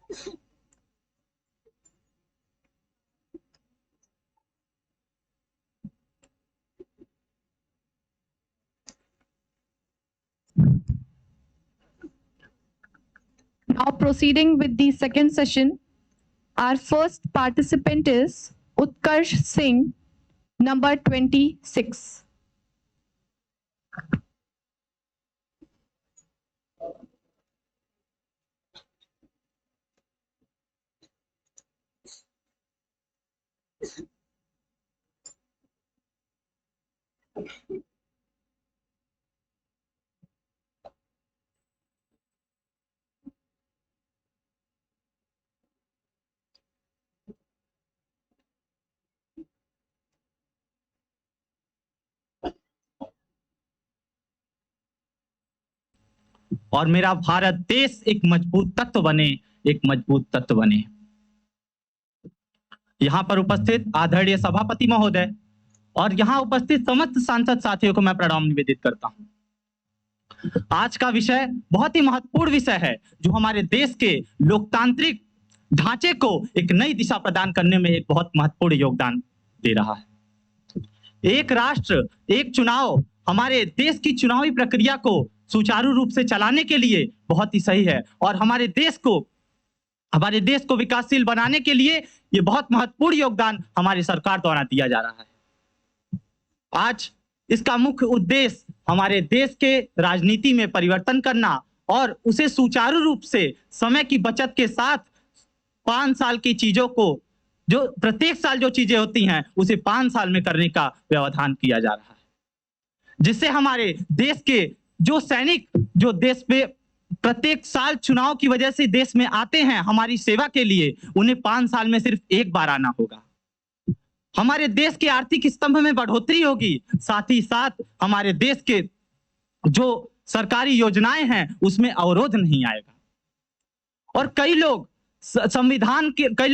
Now proceeding with the second session, our first participant is Utkarsh Singh, number 26. और मेरा भारत देश एक मजबूत तत्व बने, एक मजबूत तत्व बने। यहाँ पर उपस्थित आदरणीय सभापति महोदय और यहाँ उपस्थित समस्त सांसद साथियों को मैं प्रणाम निवेदित करता हूँ। आज का विषय बहुत ही महत्वपूर्ण विषय है जो हमारे देश के लोकतांत्रिक ढांचे को एक नई दिशा प्रदान करने में एक बहुत महत्वपूर्ण योगदान दे रहा है। एक राष्ट्र एक चुनाव हमारे देश की चुनावी प्रक्रिया को सुचारू रूप से चलाने के लिए बहुत ही सही है और हमारे देश को विकासशील बनाने के लिए ये बहुत महत्वपूर्ण योगदान हमारी सरकार द्वारा दिया जा रहा है। आज इसका मुख्य उद्देश्य हमारे देश के राजनीति में परिवर्तन करना और उसे सुचारू रूप से समय की बचत के साथ 5 साल की चीजों को, जो प्रत्येक साल जो चीजें होती हैं उसे 5 साल में करने का व्यवधान किया जा रहा है, जिससे हमारे देश के जो सैनिक जो देश पे प्रत्येक साल चुनाव की वजह से देश में आते हैं हमारी सेवा के लिए, उन्हें 5 साल में सिर्फ एक बार आना होगा। हमारे देश के आर्थिक स्तंभ में बढ़ोतरी होगी, साथ ही साथ हमारे देश के जो सरकारी योजनाएं हैं उसमें अवरोध नहीं आएगा। और कई लोग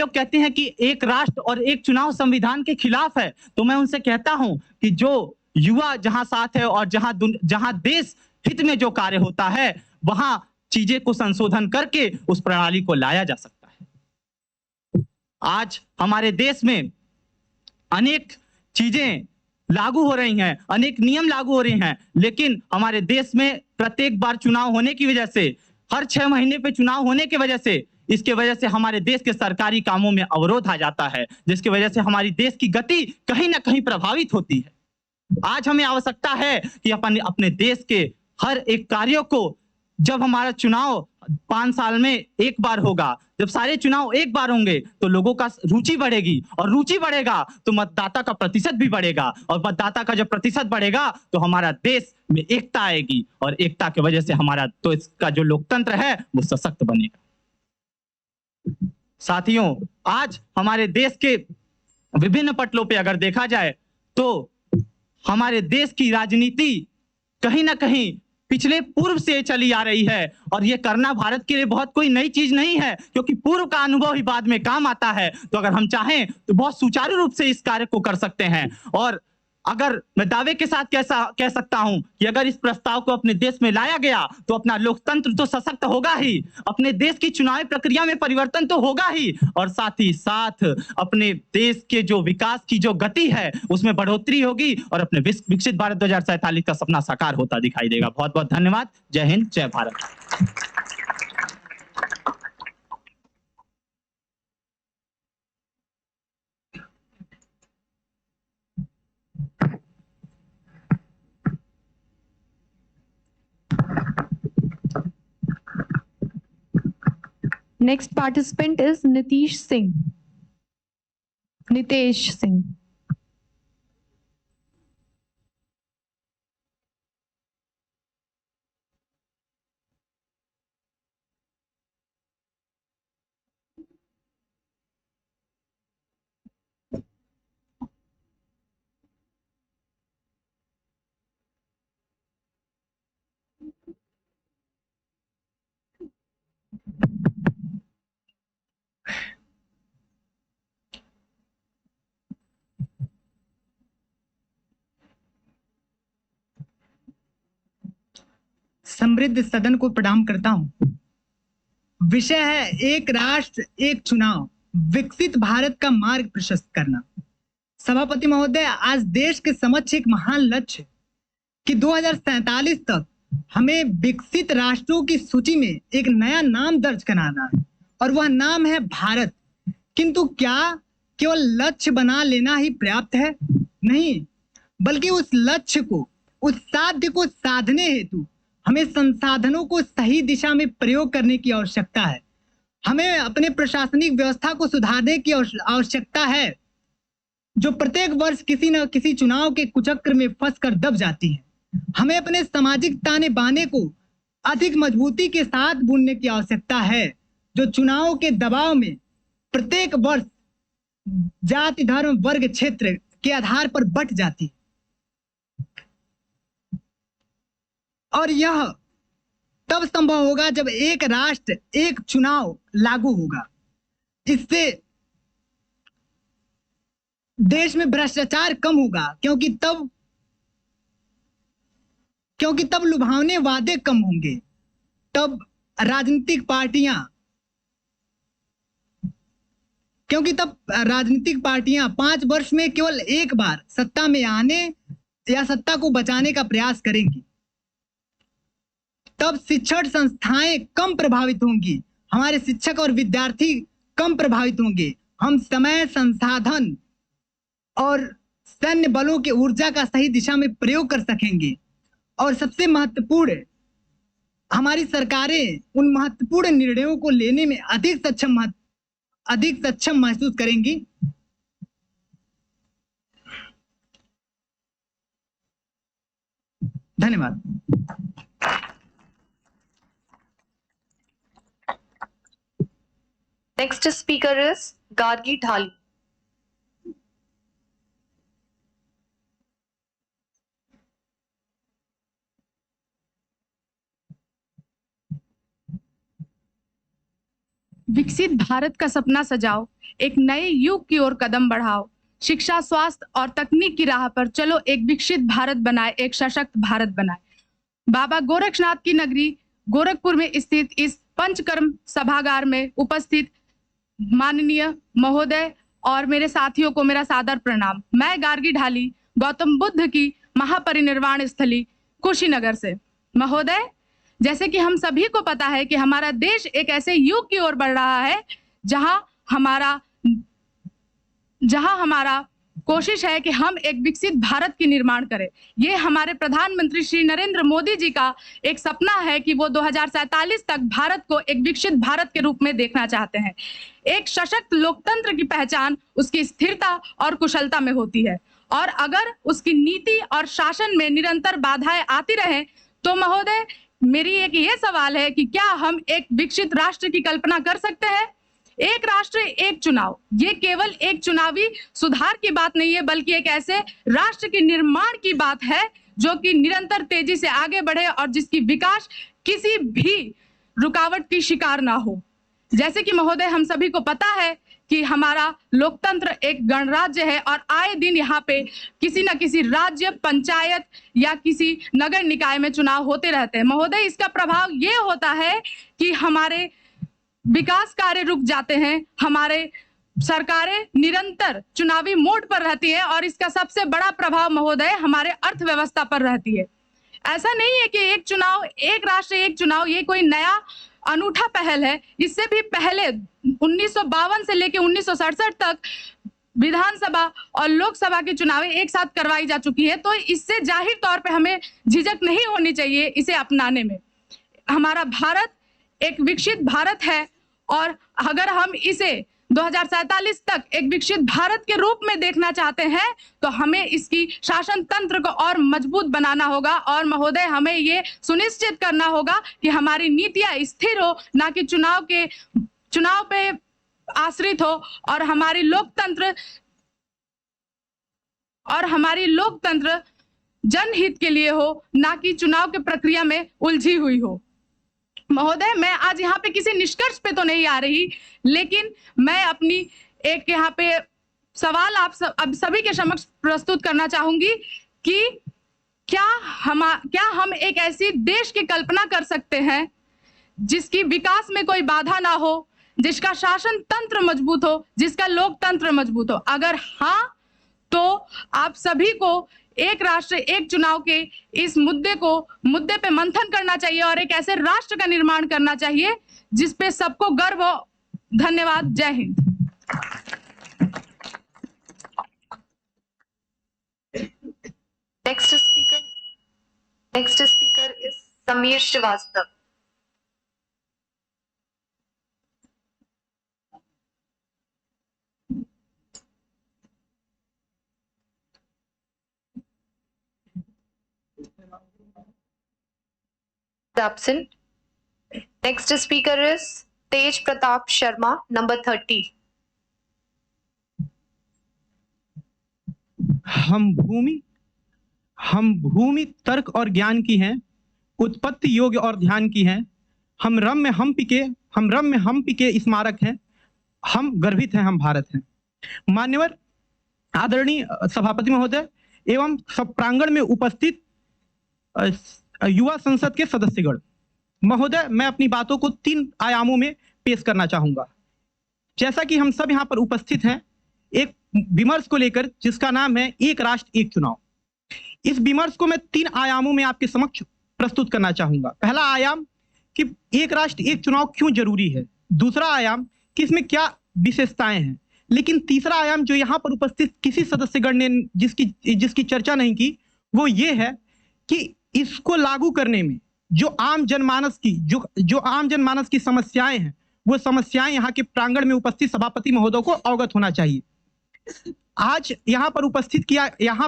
कहते हैं कि एक राष्ट्र और एक चुनाव संविधान के खिलाफ है, तो मैं उनसे कहता हूं कि जो युवा जहां साथ है और जहां देश हित में जो कार्य होता है वहां चीजें को संशोधन करके उस प्रणाली को लाया जा सकता है। आज हमारे देश में अनेक चीजें लागू हो रही हैं, अनेक नियम लागू हो रहे हैं, लेकिन हमारे देश में प्रत्येक बार चुनाव होने की वजह से, हर 6 महीने पे चुनाव होने की वजह से, इसके वजह से हमारे देश के सरकारी कामों में अवरोध आ जाता है, जिसकी वजह से हमारी देश की गति कहीं ना कहीं प्रभावित होती है। आज हमें आवश्यकता है कि अपने देश के हर एक कार्यों को, जब हमारा चुनाव 5 साल में एक बार होगा, जब सारे चुनाव एक बार होंगे तो लोगों का रुचि बढ़ेगी और रुचि बढ़ेगा तो मतदाता का प्रतिशत भी बढ़ेगा और मतदाता का जब प्रतिशत बढ़ेगा तो हमारा देश में एकता आएगी और एकता की वजह से हमारा तो इसका जो लोकतंत्र है वो सशक्त बनेगा। साथियों, आज हमारे देश के विभिन्न पटलों पे अगर देखा जाए तो हमारे देश की राजनीति कहीं ना कहीं पिछले पूर्व से चली आ रही है और ये करना भारत के लिए बहुत कोई नई चीज नहीं है, क्योंकि पूर्व का अनुभव ही बाद में काम आता है। तो अगर हम चाहें तो बहुत सुचारू रूप से इस कार्य को कर सकते हैं और अगर मैं दावे के साथ कह सकता हूं कि अगर इस प्रस्ताव को अपने देश में लाया गया तो अपना लोकतंत्र तो सशक्त होगा ही, अपने देश की चुनावी प्रक्रिया में परिवर्तन तो होगा ही और साथ ही साथ अपने देश के जो विकास की जो गति है उसमें बढ़ोतरी होगी और अपने विकसित भारत 2047 का सपना साकार होता दिखाई देगा। बहुत बहुत धन्यवाद। जय हिंद, जय Bharat. Next participant is Nitesh Singh. Nitesh Singh. समृद्ध सदन को प्रणाम करता हूं। विषय है एक राष्ट्र एक चुनाव, विकसित भारत का मार्ग प्रशस्त करना। सभापति महोदय, आज देश के समक्ष एक महान लक्ष्य है कि 2047 तक हमें विकसित राष्ट्रों की सूची में एक नया नाम दर्ज कराना है और वह नाम है भारत। किंतु क्या केवल लक्ष्य बना लेना ही पर्याप्त है? नहीं, बल्कि उस लक्ष्य को, उस साध्य को साधने हेतु हमें संसाधनों को सही दिशा में प्रयोग करने की आवश्यकता है। हमें अपने प्रशासनिक व्यवस्था को सुधारने की आवश्यकता है, जो प्रत्येक वर्ष किसी न किसी चुनाव के कुचक्र में फंसकर दब जाती है। हमें अपने सामाजिक ताने बाने को अधिक मजबूती के साथ बुनने की आवश्यकता है, जो चुनाव के दबाव में प्रत्येक वर्ष जाति, धर्म, वर्ग, क्षेत्र के आधार पर बंट जाती है। और यह तब संभव होगा जब एक राष्ट्र एक चुनाव लागू होगा। इससे देश में भ्रष्टाचार कम होगा, क्योंकि तब लुभावने वादे कम होंगे। तब राजनीतिक पार्टियां 5 वर्ष में केवल एक बार सत्ता में आने या सत्ता को बचाने का प्रयास करेंगी। तब शिक्षण संस्थाएं कम प्रभावित होंगी, हमारे शिक्षक और विद्यार्थी कम प्रभावित होंगे। हम समय, संसाधन और सैन्य बलों के ऊर्जा का सही दिशा में प्रयोग कर सकेंगे। और सबसे महत्वपूर्ण, हमारी सरकारें उन महत्वपूर्ण निर्णयों को लेने में अधिक सक्षम महसूस करेंगी। धन्यवाद। Next speaker is Gargi Dhali. विकसित भारत का सपना सजाओ, एक नए युग की ओर कदम बढ़ाओ। शिक्षा, स्वास्थ्य और तकनीक की राह पर चलो, एक विकसित भारत बनाए, एक सशक्त भारत बनाए। बाबा गोरक्षनाथ की नगरी गोरखपुर में स्थित इस पंचकर्म सभागार में उपस्थित माननीय महोदय और मेरे साथियों को मेरा सादर प्रणाम। मैं गार्गी ढाली, गौतम बुद्ध की महापरिनिर्वाण स्थली कुशीनगर से। महोदय, जैसे कि हम सभी को पता है कि हमारा देश एक ऐसे युग की ओर बढ़ रहा है जहां हमारा कोशिश है कि हम एक विकसित भारत की निर्माण करें। ये हमारे प्रधानमंत्री श्री नरेंद्र मोदी जी का एक सपना है कि वो 2047 तक भारत को एक विकसित भारत के रूप में देखना चाहते हैं। एक सशक्त लोकतंत्र की पहचान उसकी स्थिरता और कुशलता में होती है, और अगर उसकी नीति और शासन में निरंतर बाधाएं आती रहे तो महोदय, मेरी एक ये सवाल है कि क्या हम एक विकसित राष्ट्र की कल्पना कर सकते हैं? एक राष्ट्र एक चुनाव, ये केवल एक चुनावी सुधार की बात नहीं है, बल्कि एक ऐसे राष्ट्र के निर्माण की बात है जो कि निरंतर तेजी से आगे बढ़े और जिसकी विकास किसी भी रुकावट की शिकार ना हो। जैसे कि महोदय, हम सभी को पता है कि हमारा लोकतंत्र एक गणराज्य है और आए दिन यहाँ पे किसी न किसी राज्य, पंचायत या किसी नगर निकाय में चुनाव होते रहते हैं। महोदय, इसका प्रभाव ये होता है कि हमारे विकास कार्य रुक जाते हैं, हमारे सरकारें निरंतर चुनावी मोड पर रहती है और इसका सबसे बड़ा प्रभाव महोदय हमारे अर्थव्यवस्था पर रहती है। ऐसा नहीं है कि एक चुनाव, एक राष्ट्र एक चुनाव ये कोई नया अनूठा पहल है। इससे भी पहले 1952 से लेकर 1967 तक विधानसभा और लोकसभा की चुनावें एक साथ करवाई जा चुकी है, तो इससे जाहिर तौर पे हमें झिझक नहीं होनी चाहिए इसे अपनाने में। हमारा भारत एक विकसित भारत है और अगर हम इसे 2047 तक एक विकसित भारत के रूप में देखना चाहते हैं तो हमें इसकी शासन तंत्र को और मजबूत बनाना होगा। और महोदय, हमें ये सुनिश्चित करना होगा कि हमारी नीतियां स्थिर हो, ना कि चुनाव पे आश्रित हो, और हमारी लोकतंत्र जनहित के लिए हो, ना कि चुनाव के प्रक्रिया में उलझी हुई हो। महोदय, मैं आज यहाँ पे किसी निष्कर्ष पे तो नहीं आ रही, लेकिन मैं अपनी एक यहाँ पे सवाल अब सभी के समक्ष प्रस्तुत करना चाहूंगी कि क्या हम एक ऐसी देश की कल्पना कर सकते हैं जिसकी विकास में कोई बाधा ना हो, जिसका शासन तंत्र मजबूत हो, जिसका लोकतंत्र मजबूत हो। अगर हाँ, तो आप सभी को एक राष्ट्र एक चुनाव के इस मुद्दे पे मंथन करना चाहिए और एक ऐसे राष्ट्र का निर्माण करना चाहिए जिस पे सबको गर्व हो। धन्यवाद। जय Hind. Next speaker is Sameer Srivastava. Absent. Next speaker is Tej Pratap Sharma, number 30. हम भूमि तर्क और ज्ञान की हैं, उत्पत्ति योग्य और ध्यान की हैं। हम रम्य हम्पी के स्मारक हैं। हम गर्वित हैं, हम भारत हैं। मान्यवर आदरणीय सभापति महोदय एवं सब प्रांगण में उपस्थित युवा संसद के सदस्यगण महोदय, मैं अपनी बातों को 3 आयामों में पेश करना चाहूंगा। जैसा कि हम सब यहाँ पर उपस्थित हैं एक विमर्श को लेकर जिसका नाम है एक राष्ट्र एक चुनाव। इस विमर्श को मैं 3 आयामों में आपके समक्ष प्रस्तुत करना चाहूंगा। पहला आयाम कि एक राष्ट्र एक चुनाव क्यों जरूरी है, दूसरा आयाम कि इसमें क्या विशेषताएं हैं, लेकिन तीसरा आयाम जो यहाँ पर उपस्थित किसी सदस्यगण ने जिसकी चर्चा नहीं की वो ये है कि इसको लागू करने में जो आम जनमानस की समस्याएं हैं वो समस्याएं यहाँ के प्रांगण में उपस्थित सभापति महोदय को अवगत होना चाहिए। आज यहाँ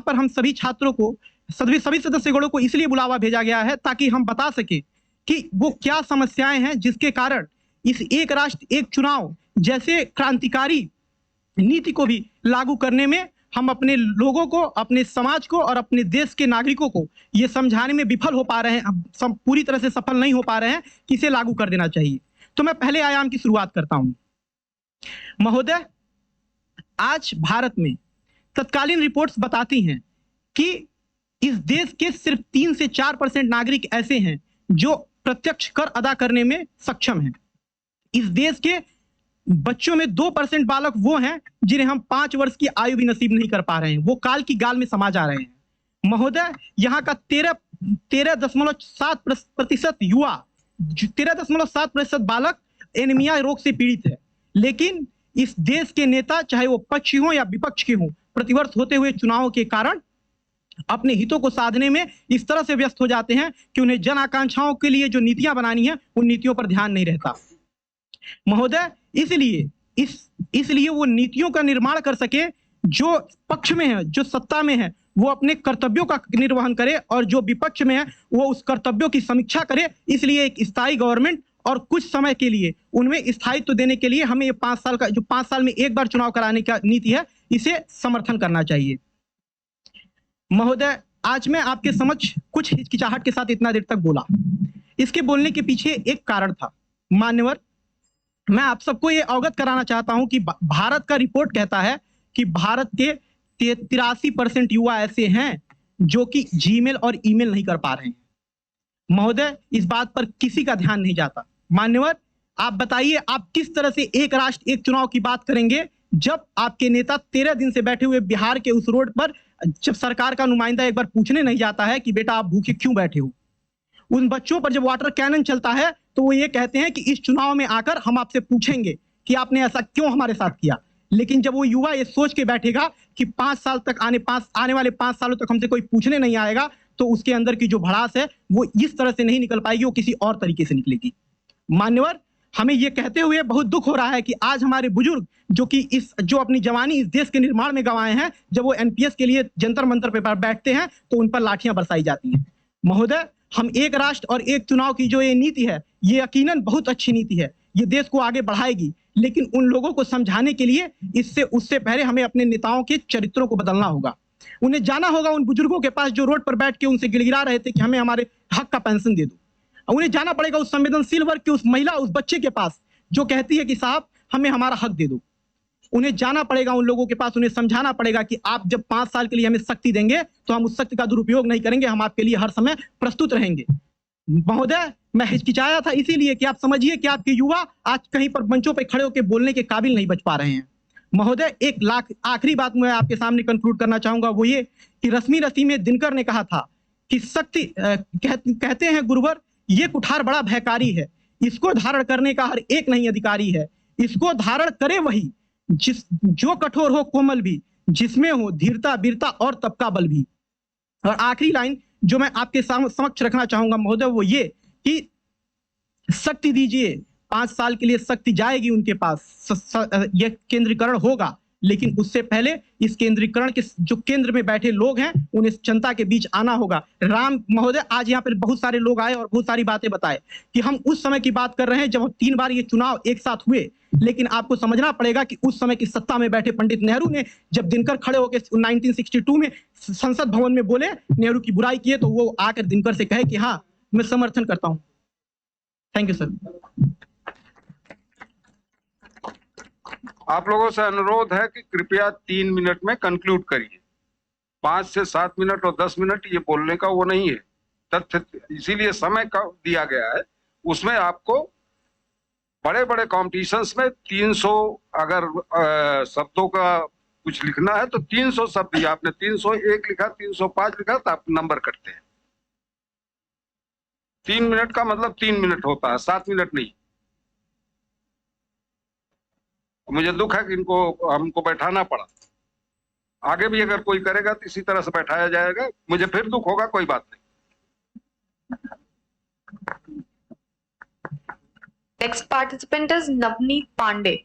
पर हम सभी छात्रों को सभी सदस्यगणों को इसलिए बुलावा भेजा गया है ताकि हम बता सके कि वो क्या समस्याएं हैं जिसके कारण इस एक राष्ट्र एक चुनाव जैसे क्रांतिकारी नीति को भी लागू करने में हम अपने लोगों को, अपने समाज को और अपने देश के नागरिकों को ये समझाने में विफल हो पा रहे हैं, पूरी तरह से सफल नहीं हो पा रहे हैं कि इसे लागू कर देना चाहिए। तो मैं पहले आयाम की शुरुआत करता हूं। महोदय, आज भारत में तत्कालीन रिपोर्ट्स बताती हैं कि इस देश के सिर्फ 3 से 4% नागरिक ऐसे हैं जो प्रत्यक्ष कर अदा करने में सक्षम हैं। इस देश के बच्चों में 2% बालक वो हैं जिन्हें हम 5 वर्ष की आयु भी नसीब नहीं कर पा रहे हैं, वो काल की गाल में समा जा रहे हैं। महोदय, यहाँ का 13.7% युवा, 13.7% बालक एनीमिया रोग से पीड़ित है। लेकिन इस देश के नेता, चाहे वो पक्ष हो या विपक्ष के हों, प्रतिवर्ष होते हुए चुनावों के कारण अपने हितों को साधने में इस तरह से व्यस्त हो जाते हैं कि उन्हें जन आकांक्षाओं के लिए जो नीतियां बनानी है उन नीतियों पर ध्यान नहीं रहता। महोदय, इसलिए वो नीतियों का निर्माण कर सके जो पक्ष में है, जो सत्ता में है, वो अपने कर्तव्यों का निर्वहन करे और जो विपक्ष में है वो उस कर्तव्यों की समीक्षा करे। इसलिए एक स्थायी गवर्नमेंट और कुछ समय के लिए उनमें स्थायित्व देने के लिए हमें ये 5 साल का, जो 5 साल में एक बार चुनाव कराने का नीति है, इसे समर्थन करना चाहिए। महोदय, आज मैं आपके समक्ष कुछ हिचकिचाहट के साथ इतना देर तक बोला। इसके बोलने के पीछे एक कारण था। मान्यवर, मैं आप सबको ये अवगत कराना चाहता हूं कि भारत का रिपोर्ट कहता है कि भारत के 83% युवा ऐसे हैं जो कि जीमेल और ईमेल नहीं कर पा रहे हैं। महोदय, इस बात पर किसी का ध्यान नहीं जाता। मान्यवर, आप बताइए, आप किस तरह से एक राष्ट्र एक चुनाव की बात करेंगे जब आपके नेता 13 दिन से बैठे हुए बिहार के उस रोड पर, जब सरकार का नुमाइंदा एक बार पूछने नहीं जाता है कि बेटा आप भूखे क्यों बैठे हो। उन बच्चों पर जब वाटर कैनन चलता है तो वो ये कहते हैं कि इस चुनाव में आकर हम आपसे पूछेंगे कि आपने ऐसा क्यों हमारे साथ किया। लेकिन जब वो युवा ये सोच के बैठेगा कि 5 साल तक आने वाले 5 सालों तक हमसे कोई पूछने नहीं आएगा, तो उसके अंदर की जो भड़ास है वो इस तरह से नहीं निकल पाएगी, वो किसी और तरीके से निकलेगी। मान्यवर, हमें ये कहते हुए बहुत दुख हो रहा है कि आज हमारे बुजुर्ग जो अपनी जवानी इस देश के निर्माण में गंवाए हैं, जब वो एनपीएस के लिए जंतर मंतर पे बैठते हैं तो उन पर लाठियां बरसाई जाती हैं। महोदय, हम एक राष्ट्र और एक चुनाव की जो ये नीति है, ये यकीनन बहुत अच्छी नीति है, ये देश को आगे बढ़ाएगी। लेकिन उन लोगों को समझाने के लिए उससे पहले हमें अपने नेताओं के चरित्रों को बदलना होगा। उन्हें जाना होगा उन बुजुर्गों के पास जो रोड पर बैठ के उनसे गिड़गिड़ा रहे थे कि हमें हमारे हक का पेंशन दे दो। उन्हें जाना पड़ेगा उस संवेदनशील वर्ग की उस महिला, उस बच्चे के पास जो कहती है कि साहब हमें हमारा हक दे दो। उन्हें जाना पड़ेगा उन लोगों के पास, उन्हें समझाना पड़ेगा कि आप जब 5 साल के लिए हमें शक्ति देंगे तो हम उस शक्ति का दुरुपयोग नहीं करेंगे, हम आपके लिए हर समय प्रस्तुत रहेंगे। महोदय, मैं हिचकिचाया था इसीलिए कि आप समझिए कि आपके युवा आज कहीं पर मंचों पर खड़े होकर बोलने के काबिल नहीं बच पा रहे हैं। महोदय, एक लाख आखिरी बात मैं आपके सामने कंक्लूड करना चाहूंगा, वो ये कि रश्मि रसी में दिनकर ने कहा था कि शक्ति कहते हैं गुरुवर, ये कुठार बड़ा भयकारी है, इसको धारण करने का हर एक नहीं अधिकारी है, इसको धारण करे वही जो कठोर हो कोमल भी, जिसमें हो धीरता वीरता और तबका बल भी। और आखिरी लाइन जो मैं आपके समक्ष रखना चाहूंगा महोदय, वो ये कि शक्ति दीजिए, 5 साल के लिए शक्ति जाएगी उनके पास, यह केंद्रीकरण होगा, लेकिन उससे पहले इस केंद्रीकरण के जो केंद्र में बैठे लोग हैं उन्हें जनता के बीच आना होगा। राम महोदय, आज यहाँ पर बहुत सारे लोग आए और बहुत सारी बातें बताए कि हम उस समय की बात कर रहे हैं जब 3 बार ये चुनाव एक साथ हुए, लेकिन आपको समझना पड़ेगा कि उस समय की सत्ता में बैठे पंडित नेहरू ने जब दिनकर खड़े होकर 1962 में संसद भवन में बोले, नेहरू की बुराई किए, तो वो आकर दिनकर से कहे कि हाँ मैं समर्थन करता हूं। Thank you sir. आप लोगों से अनुरोध है कि कृपया 3 मिनट में कंक्लूड करिए। 5 से 7 मिनट और 10 मिनट ये बोलने का वो नहीं है तथ्य, इसीलिए समय का दिया गया है। उसमें आपको बड़े बड़े कॉम्पिटिशन्स में 300 अगर शब्दों का कुछ लिखना है तो 300 शब्द, आपने 301 लिखा, 305 लिखा, तो आप नंबर कटते हैं। 3 मिनट का मतलब 3 मिनट होता है, 7 मिनट नहीं। मुझे दुख है कि हमको बैठाना पड़ा। आगे भी अगर कोई करेगा तो इसी तरह से बैठाया जाएगा, मुझे फिर दुख होगा, कोई बात नहीं। Next participant is Navneet Pandey.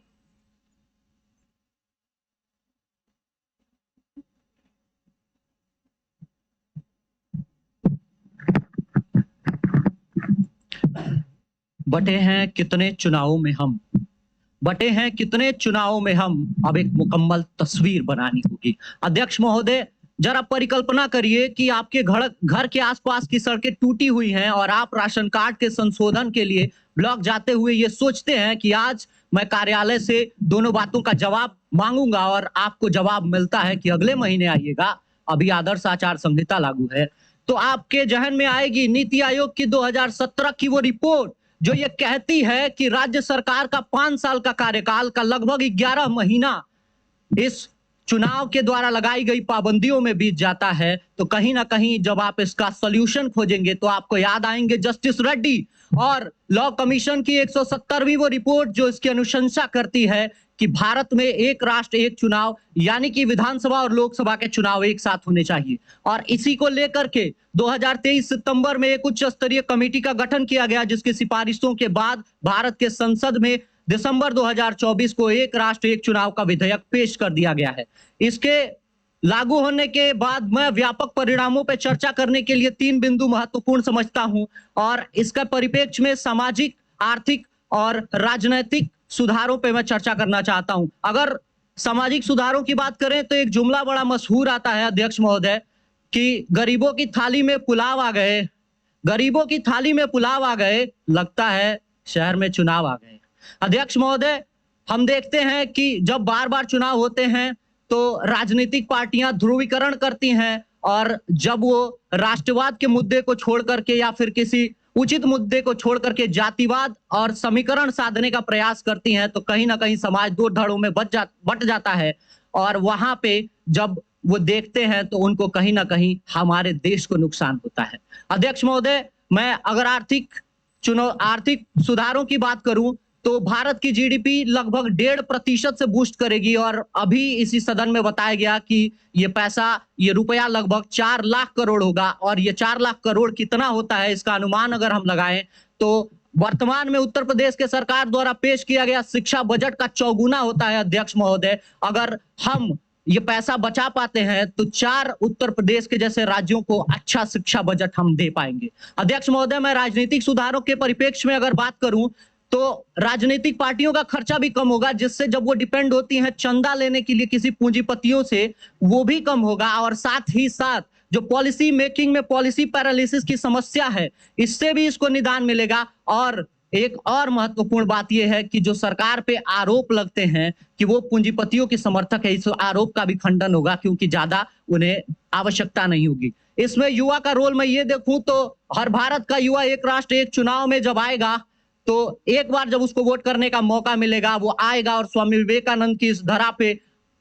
बटे हैं कितने चुनावों में हम, बटे हैं कितने चुनावों में हम, अब एक मुकम्मल तस्वीर बनानी होगी। अध्यक्ष महोदय, जरा परिकल्पना करिए कि आपके घर के आसपास की सड़कें टूटी हुई हैं और आप राशन कार्ड के संशोधन के लिए ब्लॉक जाते हुए ये सोचते हैं कि आज मैं कार्यालय से दोनों बातों का जवाब मांगूंगा और आपको जवाब मिलता है कि अगले महीने आइएगा, अभी आदर्श आचार संहिता लागू है। तो आपके जहन में आएगी नीति आयोग की 2017 की वो रिपोर्ट जो ये कहती है कि राज्य सरकार का 5 साल का कार्यकाल का लगभग 11 महीना इस चुनाव के द्वारा लगाई गई पाबंदियों में बीत जाता है। तो कहीं ना कहीं जब आप इसका सॉल्यूशन खोजेंगे तो आपको याद आएंगे जस्टिस रेड्डी और लॉ कमीशन की 170वीं वो रिपोर्ट जो इसकी अनुशंसा करती है कि भारत में एक राष्ट्र एक चुनाव, यानी कि विधानसभा और लोकसभा के चुनाव एक साथ होने चाहिए। और इसी को लेकर के 2023 सितंबर में एक उच्च स्तरीय कमेटी का गठन किया गया, जिसकी सिफारिशों के बाद भारत के संसद में दिसंबर 2024 को एक राष्ट्र एक चुनाव का विधेयक पेश कर दिया गया है। इसके लागू होने के बाद मैं व्यापक परिणामों पर चर्चा करने के लिए 3 बिंदु महत्वपूर्ण समझता हूं और इसका परिप्रेक्ष्य में सामाजिक, आर्थिक और राजनीतिक सुधारों पे मैं चर्चा करना चाहता हूं। अगर सामाजिक सुधारों की बात करें तो एक जुमला बड़ा मशहूर आता है अध्यक्ष महोदय कि गरीबों की थाली में पुलाव आ गए, गरीबों की थाली में पुलाव आ गए, लगता है शहर में चुनाव आ गए। अध्यक्ष महोदय, हम देखते हैं कि जब बार बार चुनाव होते हैं तो राजनीतिक पार्टियां ध्रुवीकरण करती हैं और जब वो राष्ट्रवाद के मुद्दे को छोड़ करके या फिर किसी उचित मुद्दे को छोड़ करके जातिवाद और समीकरण साधने का प्रयास करती हैं तो कहीं ना कहीं समाज 2 धड़ों में बट जाता है और वहां पे जब वो देखते हैं तो उनको कहीं ना कहीं हमारे देश को नुकसान होता है। अध्यक्ष महोदय, मैं अगर आर्थिक सुधारों की बात करूं तो भारत की जीडीपी लगभग 1.5% से बूस्ट करेगी और अभी इसी सदन में बताया गया कि ये रुपया लगभग 4 लाख करोड़ होगा और ये 4 लाख करोड़ कितना होता है इसका अनुमान अगर हम लगाएं तो वर्तमान में उत्तर प्रदेश के सरकार द्वारा पेश किया गया शिक्षा बजट का 4 गुना होता है। अध्यक्ष महोदय, अगर हम ये पैसा बचा पाते हैं तो 4 उत्तर प्रदेश के जैसे राज्यों को अच्छा शिक्षा बजट हम दे पाएंगे। अध्यक्ष महोदय, मैं राजनीतिक सुधारों के परिप्रेक्ष्य में अगर बात करूं तो राजनीतिक पार्टियों का खर्चा भी कम होगा, जिससे जब वो डिपेंड होती हैं चंदा लेने के लिए किसी पूंजीपतियों से, वो भी कम होगा और साथ ही साथ जो पॉलिसी मेकिंग में पॉलिसी पैरालिसिस की समस्या है इससे भी इसको निदान मिलेगा और एक और महत्वपूर्ण बात यह है कि जो सरकार पे आरोप लगते हैं कि वो पूंजीपतियों के समर्थक है, इस आरोप का भी खंडन होगा क्योंकि ज्यादा उन्हें आवश्यकता नहीं होगी। इसमें युवा का रोल मैं ये देखूं तो हर भारत का युवा एक राष्ट्र एक चुनाव में जब आएगा तो एक बार जब उसको वोट करने का मौका मिलेगा वो आएगा और स्वामी विवेकानंद की इस धरा पे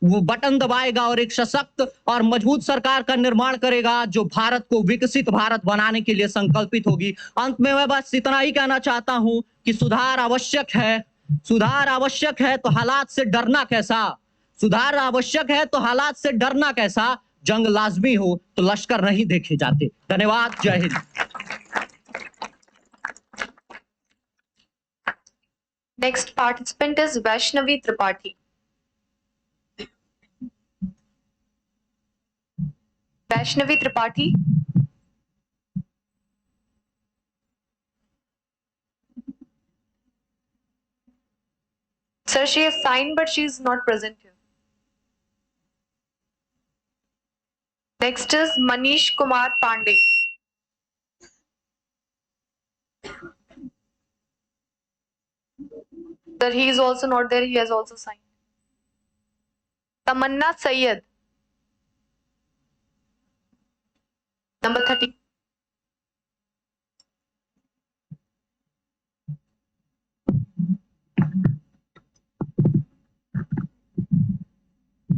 वो बटन दबाएगा और एक सशक्त और मजबूत सरकार का निर्माण करेगा जो भारत को विकसित भारत बनाने के लिए संकल्पित होगी। अंत में मैं बस इतना ही कहना चाहता हूं कि सुधार आवश्यक है तो हालात से डरना कैसा, सुधार आवश्यक है तो हालात से डरना कैसा, जंग लाजमी हो तो लश्कर नहीं देखे जाते। धन्यवाद, जय Hind. Next participant is Vaishnavi Tripathi. Vaishnavi Tripathi. Sir, she has signed but she is not present here. Next is Manish Kumar Pandey. Sir, he is also not there. He has also signed. Tamanna Sayyed. Number 30.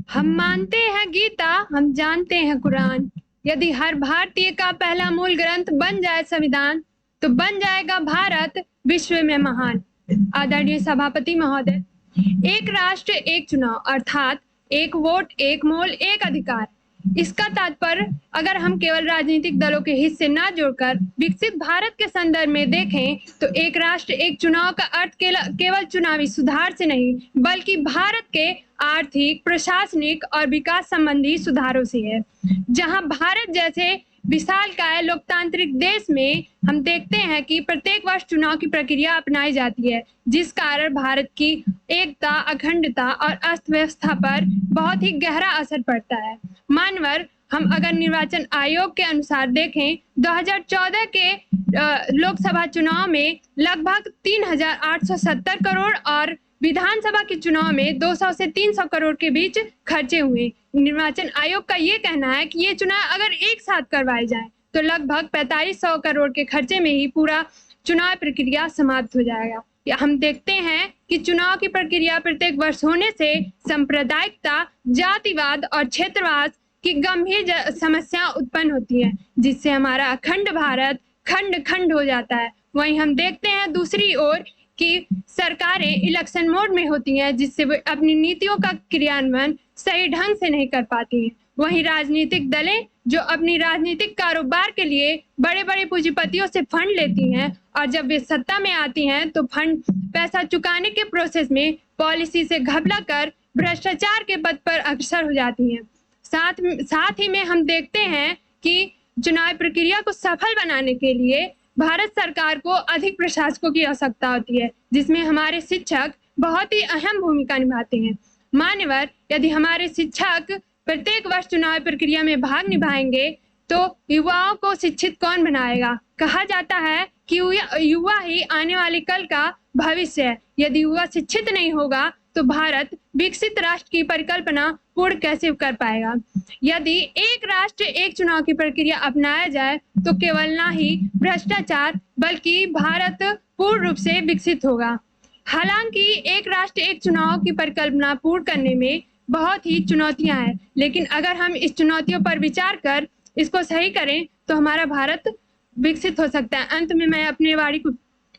हम मानते हैं गीता, हम जानते हैं कुरान। यदि हर भारतीय का पहला मूल ग्रंथ बन जाए संविधान, तो बन जाएगा भारत विश्व में महान। आदरणीय सभापति महोदय, एक राष्ट्र एक चुनाव अर्थात एक वोट एक मोल एक अधिकार, इसका तात्पर्य अगर हम केवल राजनीतिक दलों के हिस्से ना जोड़कर विकसित भारत के संदर्भ में देखें तो एक राष्ट्र एक चुनाव का अर्थ केवल चुनावी सुधार से नहीं बल्कि भारत के आर्थिक, प्रशासनिक और विकास संबंधी सुधारों से है। जहां भारत जैसे विशालकाय लोकतांत्रिक देश में हम देखते हैं कि प्रत्येक वर्ष चुनाव की प्रक्रिया अपनाई जाती है, जिस कारण भारत की एकता, अखंडता और अस्त व्यवस्था पर बहुत ही गहरा असर पड़ता है। मानवर हम अगर निर्वाचन आयोग के अनुसार देखें 2014 के लोकसभा चुनाव में लगभग 3,870 करोड़ और विधानसभा के चुनाव में 200 से 300 करोड़ के बीच खर्चे हुए। निर्वाचन आयोग का ये कहना है कि ये चुनाव अगर एक साथ करवाए जाए तो लगभग 4500 करोड़ के खर्चे में ही पूरा चुनाव प्रक्रिया समाप्त हो जाएगा। हम देखते हैं कि चुनाव की प्रक्रिया प्रत्येक वर्ष होने से सांप्रदायिकता, जातिवाद और क्षेत्रवाद की गंभीर समस्या उत्पन्न होती है, जिससे हमारा अखंड भारत खंड खंड हो जाता है। वहीं हम देखते हैं दूसरी ओर कि सरकारें इलेक्शन मोड में होती हैं, जिससे वे अपनी नीतियों का क्रियान्वयन सही ढंग से नहीं कर पाती हैं। वहीं राजनीतिक दलें जो अपनी राजनीतिक कारोबार के लिए बड़े बड़े पूंजीपतियों से फंड लेती हैं और जब वे सत्ता में आती हैं तो फंड पैसा चुकाने के प्रोसेस में पॉलिसी से घबरा कर भ्रष्टाचार के पद पर अग्रसर हो जाती हैं। साथ ही में हम देखते हैं कि चुनाव प्रक्रिया को सफल बनाने के लिए भारत सरकार को अधिक प्रशासकों की आवश्यकता होती है, जिसमें हमारे शिक्षक बहुत ही अहम भूमिका निभाते हैं। मान्यवर, यदि हमारे शिक्षक प्रत्येक वर्ष चुनाव प्रक्रिया में भाग निभाएंगे तो युवाओं को शिक्षित कौन बनाएगा? कहा जाता है कि युवा ही आने वाले कल का भविष्य है। यदि युवा शिक्षित नहीं होगा तो भारत विकसित राष्ट्र की परिकल्पना पूर्ण कैसे कर पाएगा? यदि एक राष्ट्र एक चुनाव की प्रक्रिया अपनाया जाए तो केवल ना ही भ्रष्टाचार बल्कि भारत पूर्ण रूप से विकसित होगा। हालांकि एक राष्ट्र एक चुनाव की परिकल्पना पूर्ण करने में बहुत ही चुनौतियां हैं, लेकिन अगर हम इस चुनौतियों पर विचार कर इसको सही करें तो हमारा भारत विकसित हो सकता है। अंत में मैं अपनी वाणी को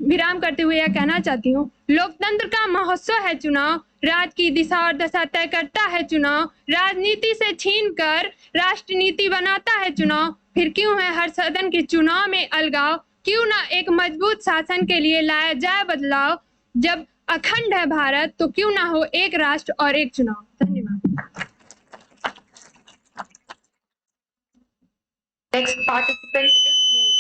विराम करते हुए यह कहना चाहती हूँ, लोकतंत्र का महोत्सव है चुनाव, राज्य की दिशा और दशा तय करता है चुनाव, राजनीति से छीन कर राष्ट्र नीति बनाता है चुनाव। फिर क्यों है हर सदन के चुनाव में अलगाव? क्यों ना एक मजबूत शासन के लिए लाया जाए बदलाव? जब अखंड है भारत तो क्यों ना हो एक राष्ट्र और एक चुनाव। धन्यवाद। Next participant is Noor.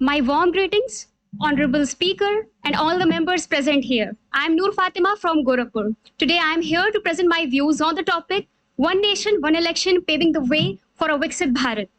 My warm greetings, Honorable Speaker and all the members present here. I am Noor Fatima from Gorakhpur. Today I am here to present my views on the topic One Nation, One Election Paving the Way for a Viksit Bharat.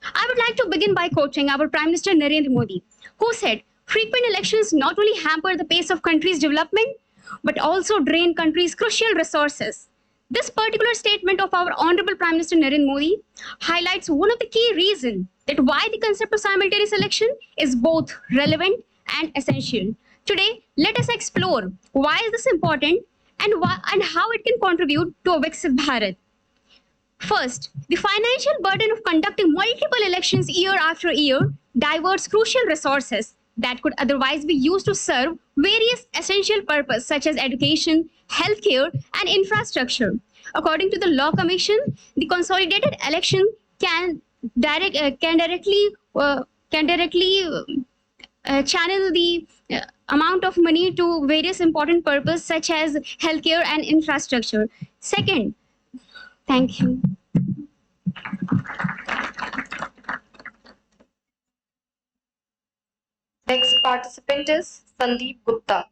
I would like to begin by quoting our Prime Minister Narendra Modi, who said, frequent elections not only hamper the pace of country's development, but also drain country's crucial resources. This particular statement of our Honorable Prime Minister Narendra Modi highlights one of the key reasons that why the concept of simultaneous election is both relevant and essential. Today, let us explore why is this important and how it can contribute to a Viksit Bharat. First, the financial burden of conducting multiple elections year after year diverts crucial resources that could otherwise be used to serve various essential purposes such as education, healthcare, and infrastructure. According to the Law Commission, the consolidated election can directly channel the amount of money to various important purposes such as healthcare and infrastructure. Second, thank you. Next participant is Sandeep Gupta.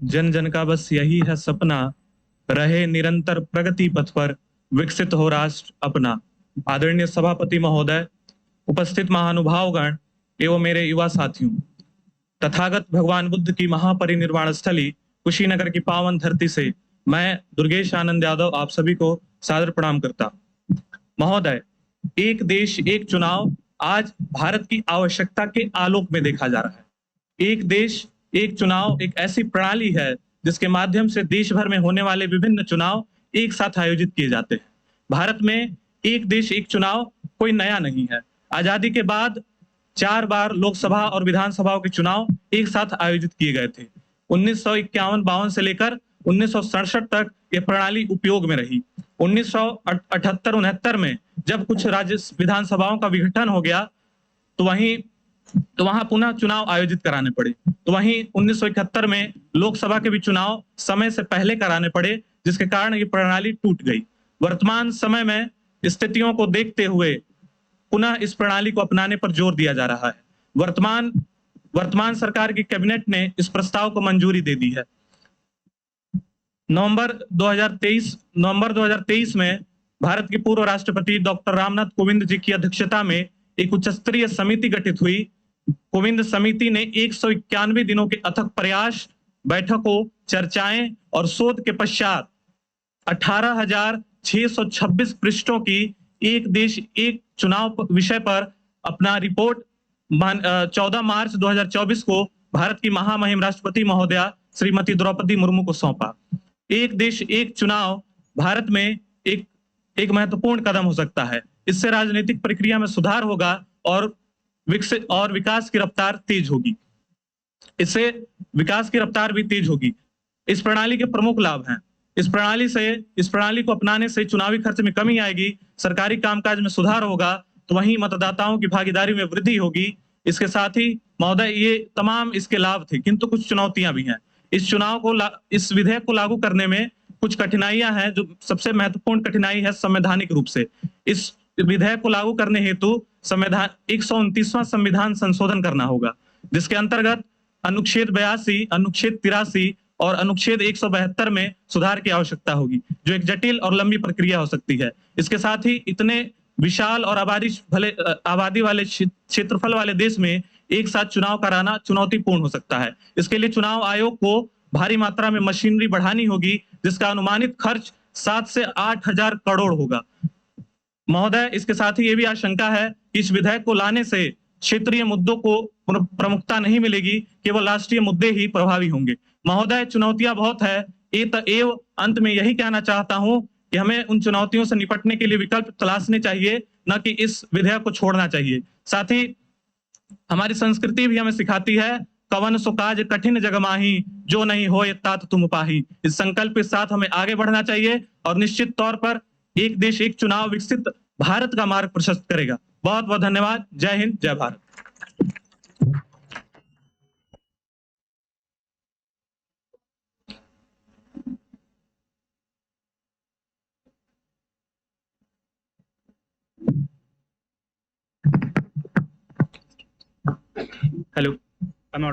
जन जन का बस यही है सपना, रहे निरंतर प्रगति पथ पर, विकसित हो राष्ट्र अपना। आदरणीय सभापति महोदय, उपस्थित महानुभावगण एवं मेरे युवा साथियों, तथागत भगवान बुद्ध की महापरिनिर्वाण स्थली कुशीनगर की पावन धरती से मैं दुर्गेश आनंद यादव आप सभी को सादर प्रणाम करता। महोदय, एक देश एक चुनाव आज भारत की आवश्यकता के आलोक में देखा जा रहा है। एक देश एक चुनाव एक ऐसी प्रणाली है जिसके माध्यम से देश भर में होने वाले विभिन्न चुनाव एक साथ आयोजित किए जाते हैं। भारत में एक देश एक चुनाव कोई नया नहीं है। आजादी के बाद 4 बार लोकसभा और विधानसभाओं के चुनाव एक साथ आयोजित किए गए थे। 1951-52 से लेकर 1967 तक ये प्रणाली उपयोग में रही। 1978-69 में जब कुछ राज्य विधानसभाओं का विघटन हो गया तो वहां पुनः चुनाव आयोजित कराने पड़े। तो वहीं 1971 में लोकसभा के भी चुनाव समय से पहले कराने पड़े, जिसके कारण ये प्रणाली टूट गई। वर्तमान समय में स्थितियों को देखते हुए पुनः इस प्रणाली को अपनाने पर जोर दिया जा रहा है। वर्तमान सरकार की कैबिनेट ने इस प्रस्ताव को मंजूरी दे दी है। नवंबर 2023 में भारत के पूर्व राष्ट्रपति डॉक्टर रामनाथ कोविंद जी की अध्यक्षता में एक उच्च स्तरीय समिति गठित हुई। कोविंद समिति ने 191 दिनों के अथक प्रयास, बैठकों, चर्चाएं और शोध के पश्चात 18,626 पृष्ठों की एक देश एक चुनाव विषय पर अपना रिपोर्ट 14 मार्च 2024 को भारत की महामहिम राष्ट्रपति महोदया श्रीमती द्रौपदी मुर्मू को सौंपा। एक देश एक चुनाव भारत में एक महत्वपूर्ण कदम हो सकता है। इससे राजनीतिक प्रक्रिया में सुधार होगा और विकास की रफ्तार तेज होगी। इससे विकास की रफ्तार भी तेज होगी। इस प्रणाली के प्रमुख लाभ हैं। इस प्रणाली को अपनाने से चुनावी खर्च में कमी आएगी, सरकारी कामकाज में सुधार होगा, तो वहीं मतदाताओं की भागीदारी में वृद्धि होगी। इसके साथ ही महोदय, ये तमाम इसके लाभ थे, किंतु कुछ चुनौतियां भी हैं। इस विधेयक को लागू करने में कुछ कठिनाइयां हैं। जो सबसे महत्वपूर्ण कठिनाई है संवैधानिक रूप से, इस विधेयक को लागू करने हेतु 129वां संविधान संशोधन करना होगा, जिसके अंतर्गत अनुच्छेद 82, अनुच्छेद 83 और अनुच्छेद 172 में सुधार की आवश्यकता होगी, जो एक जटिल और लंबी प्रक्रिया हो सकती है। इसके साथ ही इतने विशाल और आबादी वाले क्षेत्रफल वाले देश में एक साथ चुनाव कराना चुनौतीपूर्ण हो सकता है। इसके लिए चुनाव आयोग को भारी मात्रा में मशीनरी बढ़ानी होगी, जिसका अनुमानित खर्च 7 से 8 हजार करोड़ होगा। महोदय, इसके साथ ही ये भी आशंका है कि इस विधेयक को लाने से क्षेत्रीय मुद्दों को प्रमुखता नहीं मिलेगी, केवल राष्ट्रीय मुद्दे ही प्रभावी होंगे। महोदय, चुनौतियां बहुत है। अंत में यही कहना चाहता हूं कि हमें उन चुनौतियों से निपटने के लिए विकल्प तलाशने चाहिए, न कि इस विधेयक को छोड़ना चाहिए। साथ ही हमारी संस्कृति भी हमें सिखाती है, कवन सो काज कठिन जग माही, जो नहीं होए तात तुम पाही। इस संकल्प के साथ हमें आगे बढ़ना चाहिए और निश्चित तौर पर एक देश एक चुनाव विकसित भारत का मार्ग प्रशस्त करेगा। बहुत बहुत धन्यवाद। जय हिंद, जय Bharat. Hello, I am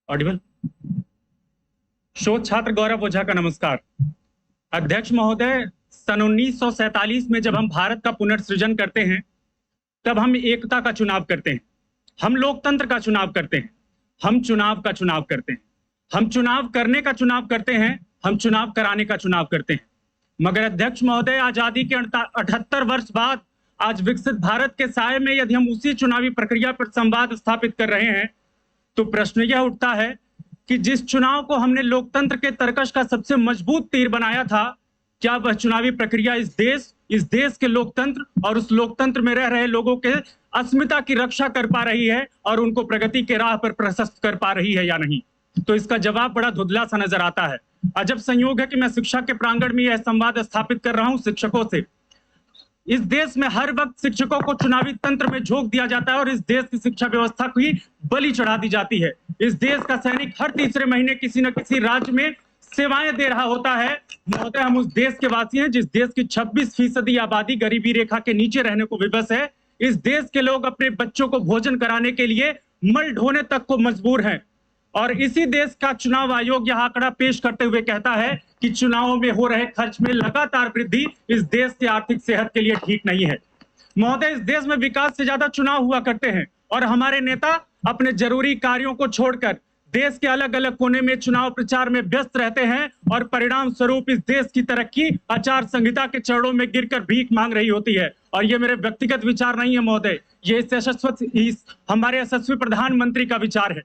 audible? शोध छात्र गौरव ओझा का नमस्कार। अध्यक्ष महोदय, सन 1947 में जब हम भारत का पुनर्सृजन करते हैं तब हम एकता का चुनाव करते हैं, हम लोकतंत्र का चुनाव करते हैं, हम चुनाव का चुनाव करते हैं, हम चुनाव करने का चुनाव करते हैं, हम चुनाव कराने का चुनाव करते हैं। मगर अध्यक्ष महोदय, आजादी के 78 वर्ष बाद आज विकसित भारत के साये में यदि हम उसी चुनावी प्रक्रिया पर संवाद स्थापित कर रहे हैं तो प्रश्न यह उठता है कि जिस चुनाव को हमने लोकतंत्र के तर्कश का सबसे मजबूत तीर बनाया था, क्या वह चुनावी प्रक्रिया इस देश के लोकतंत्र और उस लोकतंत्र में रह रहे लोगों के अस्मिता की रक्षा कर पा रही है और उनको प्रगति के राह पर प्रशस्त कर पा रही है या नहीं? तो इसका जवाब बड़ा धुंधला सा नजर आता है। अजब संयोग है कि मैं शिक्षा के प्रांगण में यह संवाद स्थापित कर रहा हूं शिक्षकों से। इस देश में हर वक्त शिक्षकों को चुनावी तंत्र में झोंक दिया जाता है और इस देश की शिक्षा व्यवस्था को ही बलि चढ़ा दी जाती है। इस देश का सैनिक हर तीसरे महीने किसी न किसी राज्य में सेवाएं दे रहा होता है। महोदय, हम उस देश के वासी हैं जिस देश की 26% आबादी गरीबी रेखा के नीचे रहने को विवश है। इस देश के लोग अपने बच्चों को भोजन कराने के लिए मल ढोने तक को मजबूर हैं और इसी देश का चुनाव आयोग यह आंकड़ा पेश करते हुए कहता है कि चुनावों में हो रहे खर्च में लगातार वृद्धि इस देश की आर्थिक सेहत के लिए ठीक नहीं है। महोदय, इस देश में विकास से ज्यादा चुनाव हुआ करते हैं और हमारे नेता अपने जरूरी कार्यों को छोड़कर देश के अलग अलग कोने में चुनाव प्रचार में व्यस्त रहते हैं और परिणाम स्वरूप इस देश की तरक्की आचार संहिता के चरणों में गिरकर भीख मांग रही होती है। और ये मेरे व्यक्तिगत विचार नहीं है महोदय, ये हमारे यशस्वी प्रधानमंत्री का विचार है।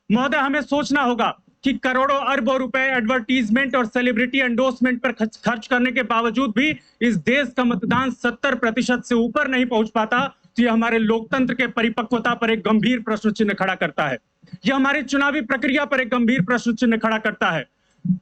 महोदय, हमें सोचना होगा कि करोड़ों अरबों रुपए एडवर्टीजमेंट और सेलिब्रिटी एंडोर्समेंट पर खर्च करने के बावजूद भी इस देश का मतदान 70% से ऊपर नहीं पहुंच पाता, तो ये हमारे लोकतंत्र के परिपक्वता पर एक गंभीर प्रश्न चिन्ह खड़ा करता है। यह हमारी चुनावी प्रक्रिया पर एक गंभीर प्रश्न चिन्ह खड़ा करता है।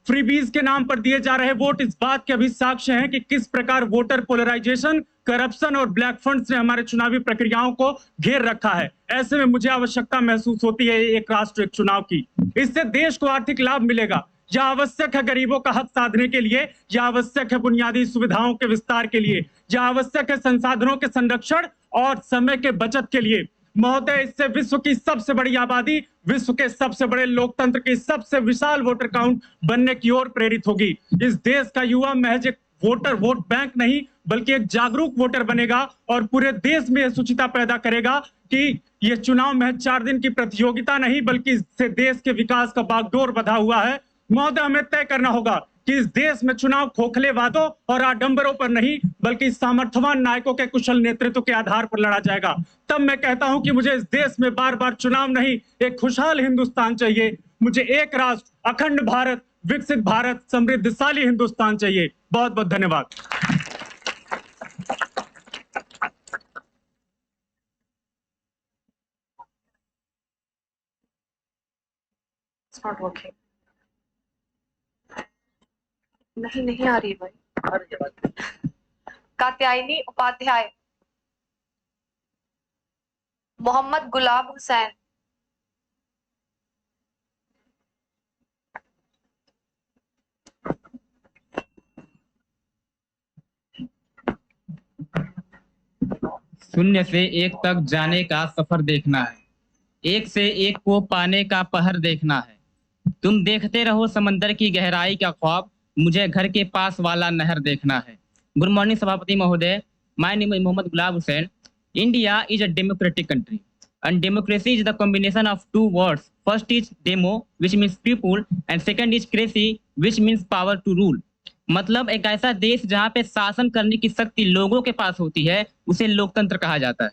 फ्रीबीज के नाम पर दिए जा रहे वोट इस बात के अभी साक्ष्य हैं कि किस प्रकार वोटर पोलराइजेशन, करप्शन और ब्लैक फंड्स ने हमारे चुनावी प्रक्रियाओं को घेर रखा है। ऐसे में मुझे आवश्यकता महसूस होती है एक राष्ट्र एक चुनाव की। इससे देश को आर्थिक लाभ मिलेगा। यह आवश्यक है गरीबों का हक साधने के लिए, यह आवश्यक है बुनियादी सुविधाओं के विस्तार के लिए, यह आवश्यक है संसाधनों के संरक्षण और समय के बचत के लिए। महोदय, इससे विश्व की सबसे बड़ी आबादी, विश्व के सबसे बड़े लोकतंत्र की सबसे विशाल वोटर काउंट बनने की ओर प्रेरित होगी। इस देश का युवा महज एक वोट बैंक नहीं बल्कि एक जागरूक वोटर बनेगा और पूरे देश में यह सूचिता पैदा करेगा कि यह चुनाव महज 4 दिन की प्रतियोगिता नहीं बल्कि इससे देश के विकास का बागडोर बंधा हुआ है। महोदय, हमें तय करना होगा कि इस देश में चुनाव खोखले वादों और आडंबरों पर नहीं बल्कि सामर्थ्यवान नायकों के कुशल नेतृत्व के आधार पर लड़ा जाएगा। तब मैं कहता हूं कि मुझे इस देश में बार बार चुनाव नहीं, एक खुशहाल हिंदुस्तान चाहिए। मुझे एक राष्ट्र, अखंड भारत, विकसित भारत, समृद्धशाली हिंदुस्तान चाहिए। बहुत बहुत धन्यवाद। It's not working. नहीं आ रही भाई। कात्यायनी उपाध्याय, मोहम्मद गुलाब हुसैन, शून्य से एक तक जाने का सफर देखना है, एक से एक को पाने का पहर देखना है। तुम देखते रहो समंदर की गहराई का ख्वाब, मुझे घर के पास वाला नहर देखना है। गुड मॉर्निंग सभापति महोदय, my name is Mohammed Gulab Hussain. India is a democratic country and democracy is the combination of 2 words. First is demo which means people and second is crazy which means power to rule. मतलब एक ऐसा देश जहाँ पे शासन करने की शक्ति लोगों के पास होती है उसे लोकतंत्र कहा जाता है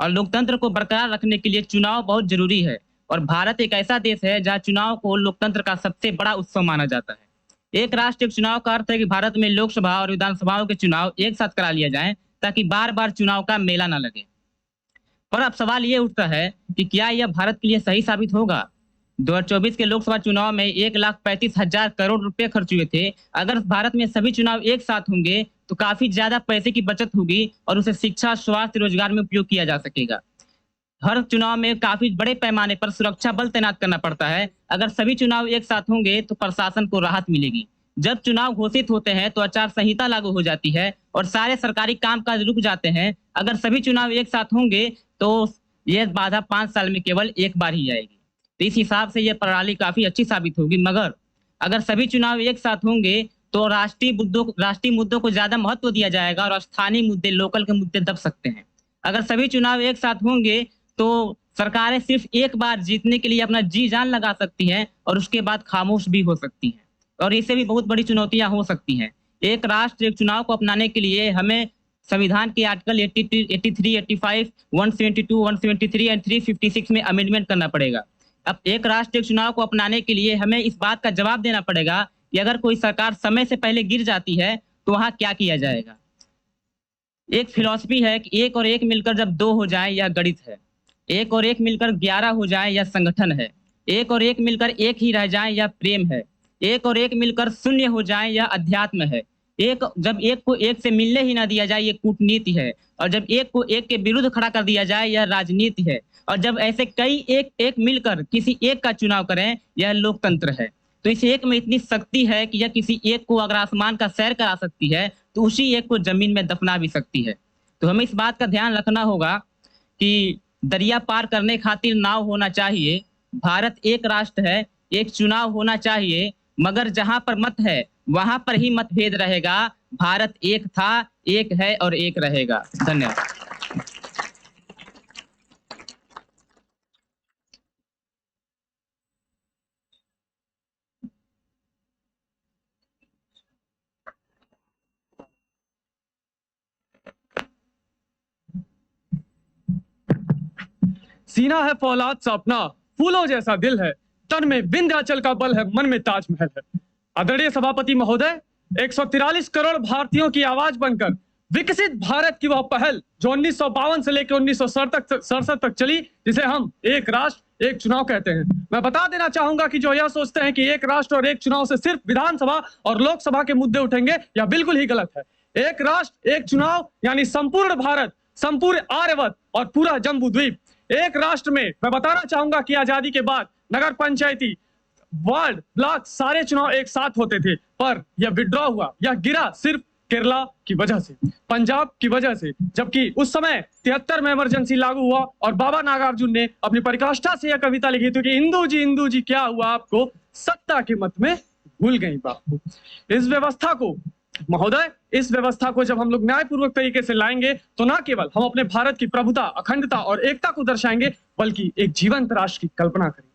और लोकतंत्र को बरकरार रखने के लिए चुनाव बहुत जरूरी है। और भारत एक ऐसा देश है जहाँ चुनाव को लोकतंत्र का सबसे बड़ा उत्सव माना जाता है। एक राष्ट्र एक चुनाव का अर्थ है कि भारत में लोकसभा और विधानसभाओं के चुनाव एक साथ करा लिया जाए ताकि बार बार चुनाव का मेला ना लगे। पर अब सवाल ये उठता है कि क्या यह भारत के लिए सही साबित होगा? 2024 के लोकसभा चुनाव में 1,35,000 करोड़ रुपए खर्च हुए थे। अगर भारत में सभी चुनाव एक साथ होंगे तो काफी ज्यादा पैसे की बचत होगी और उसे शिक्षा, स्वास्थ्य, रोजगार में उपयोग किया जा सकेगा। हर चुनाव में काफी बड़े पैमाने पर सुरक्षा बल तैनात करना पड़ता है। अगर सभी चुनाव एक साथ होंगे तो प्रशासन को राहत मिलेगी। जब चुनाव घोषित होते हैं तो आचार संहिता लागू हो जाती है और सारे सरकारी कामकाज रुक जाते हैं। अगर सभी चुनाव एक साथ होंगे तो ये बाधा 5 साल में केवल एक बार ही आएगी। तो इस हिसाब से ये प्रणाली काफी अच्छी साबित होगी। मगर अगर सभी चुनाव एक साथ होंगे तो राष्ट्रीय मुद्दों को ज्यादा महत्व दिया जाएगा और स्थानीय मुद्दे, लोकल के मुद्दे दब सकते हैं। अगर सभी चुनाव एक साथ होंगे तो सरकारें सिर्फ एक बार जीतने के लिए अपना जी जान लगा सकती हैं और उसके बाद खामोश भी हो सकती हैं, और इससे भी बहुत बड़ी चुनौतियां हो सकती हैं। एक राष्ट्र एक चुनाव को अपनाने के लिए हमें संविधान के आर्टिकल 83, 85, 172, 173 और 356 में अमेंडमेंट करना पड़ेगा। अब एक राष्ट्र एक चुनाव को अपनाने के लिए हमें इस बात का जवाब देना पड़ेगा कि अगर कोई सरकार समय से पहले गिर जाती है तो वहां क्या किया जाएगा। एक फिलॉसफी है कि 1 और 1 मिलकर जब 2 हो जाए यह गणित है, 1 और 1 मिलकर 11 हो जाए यह संगठन है, 1 और 1 मिलकर 1 ही रह जाए यह प्रेम है, 1 और 1 मिलकर 0 हो जाए यह अध्यात्म है, जब 1 को 1 से मिलने ही ना दिया जाए ये कूटनीति है, और जब 1 को 1 के विरुद्ध खड़ा कर दिया जाए यह राजनीति है, और जब ऐसे कई एक मिलकर किसी एक का चुनाव करें यह लोकतंत्र है। तो इस एक में इतनी शक्ति है कि यह किसी एक को अगर आसमान का सैर करा सकती है तो उसी एक को जमीन में दफना भी सकती है। तो हमें इस बात का ध्यान रखना होगा कि दरिया पार करने खातिर नाव होना चाहिए। भारत एक राष्ट्र है, एक चुनाव होना चाहिए, मगर जहां पर मत है वहां पर ही मतभेद रहेगा। भारत एक था, एक है और एक रहेगा। धन्यवाद। सीना है फौलाद सा अपना, फूलों जैसा दिल है, तन में विंध्याचल का बल है, मन में ताजमहल है। आदरणीय सभापति महोदय, 143 करोड़ भारतीयों की आवाज बनकर विकसित भारत की वह पहल जो 1952 से लेकर 1967 तक चली, जिसे हम एक राष्ट्र एक चुनाव कहते हैं। मैं बता देना चाहूंगा कि जो यह सोचते हैं कि एक राष्ट्र और एक चुनाव से सिर्फ विधानसभा और लोकसभा के मुद्दे उठेंगे, यह बिल्कुल ही गलत है। एक राष्ट्र एक चुनाव यानी संपूर्ण भारत, संपूर्ण आर्यवत और पूरा जम्बू द्वीप। एक राष्ट्र में मैं बताना चाहूंगा कि आजादी के बाद नगर पंचायती, वार्ड, ब्लॉक सारे चुनाव एक साथ होते थे, पर यह विड्रॉ हुआ, यह गिरा सिर्फ केरला की वजह से, पंजाब की वजह से। जबकि उस समय 73 में इमरजेंसी लागू हुआ और बाबा नागार्जुन ने अपनी परिकाष्ठा से यह कविता लिखी थी कि हिंदू जी क्या हुआ आपको, सत्ता के मत में भूल गई बापू। इस व्यवस्था को महोदय, इस व्यवस्था को जब हम लोग न्यायपूर्वक तरीके से लाएंगे तो न केवल हम अपने भारत की प्रभुता, अखंडता और एकता को दर्शाएंगे, बल्कि एक जीवंत राष्ट्र की कल्पना करेंगे।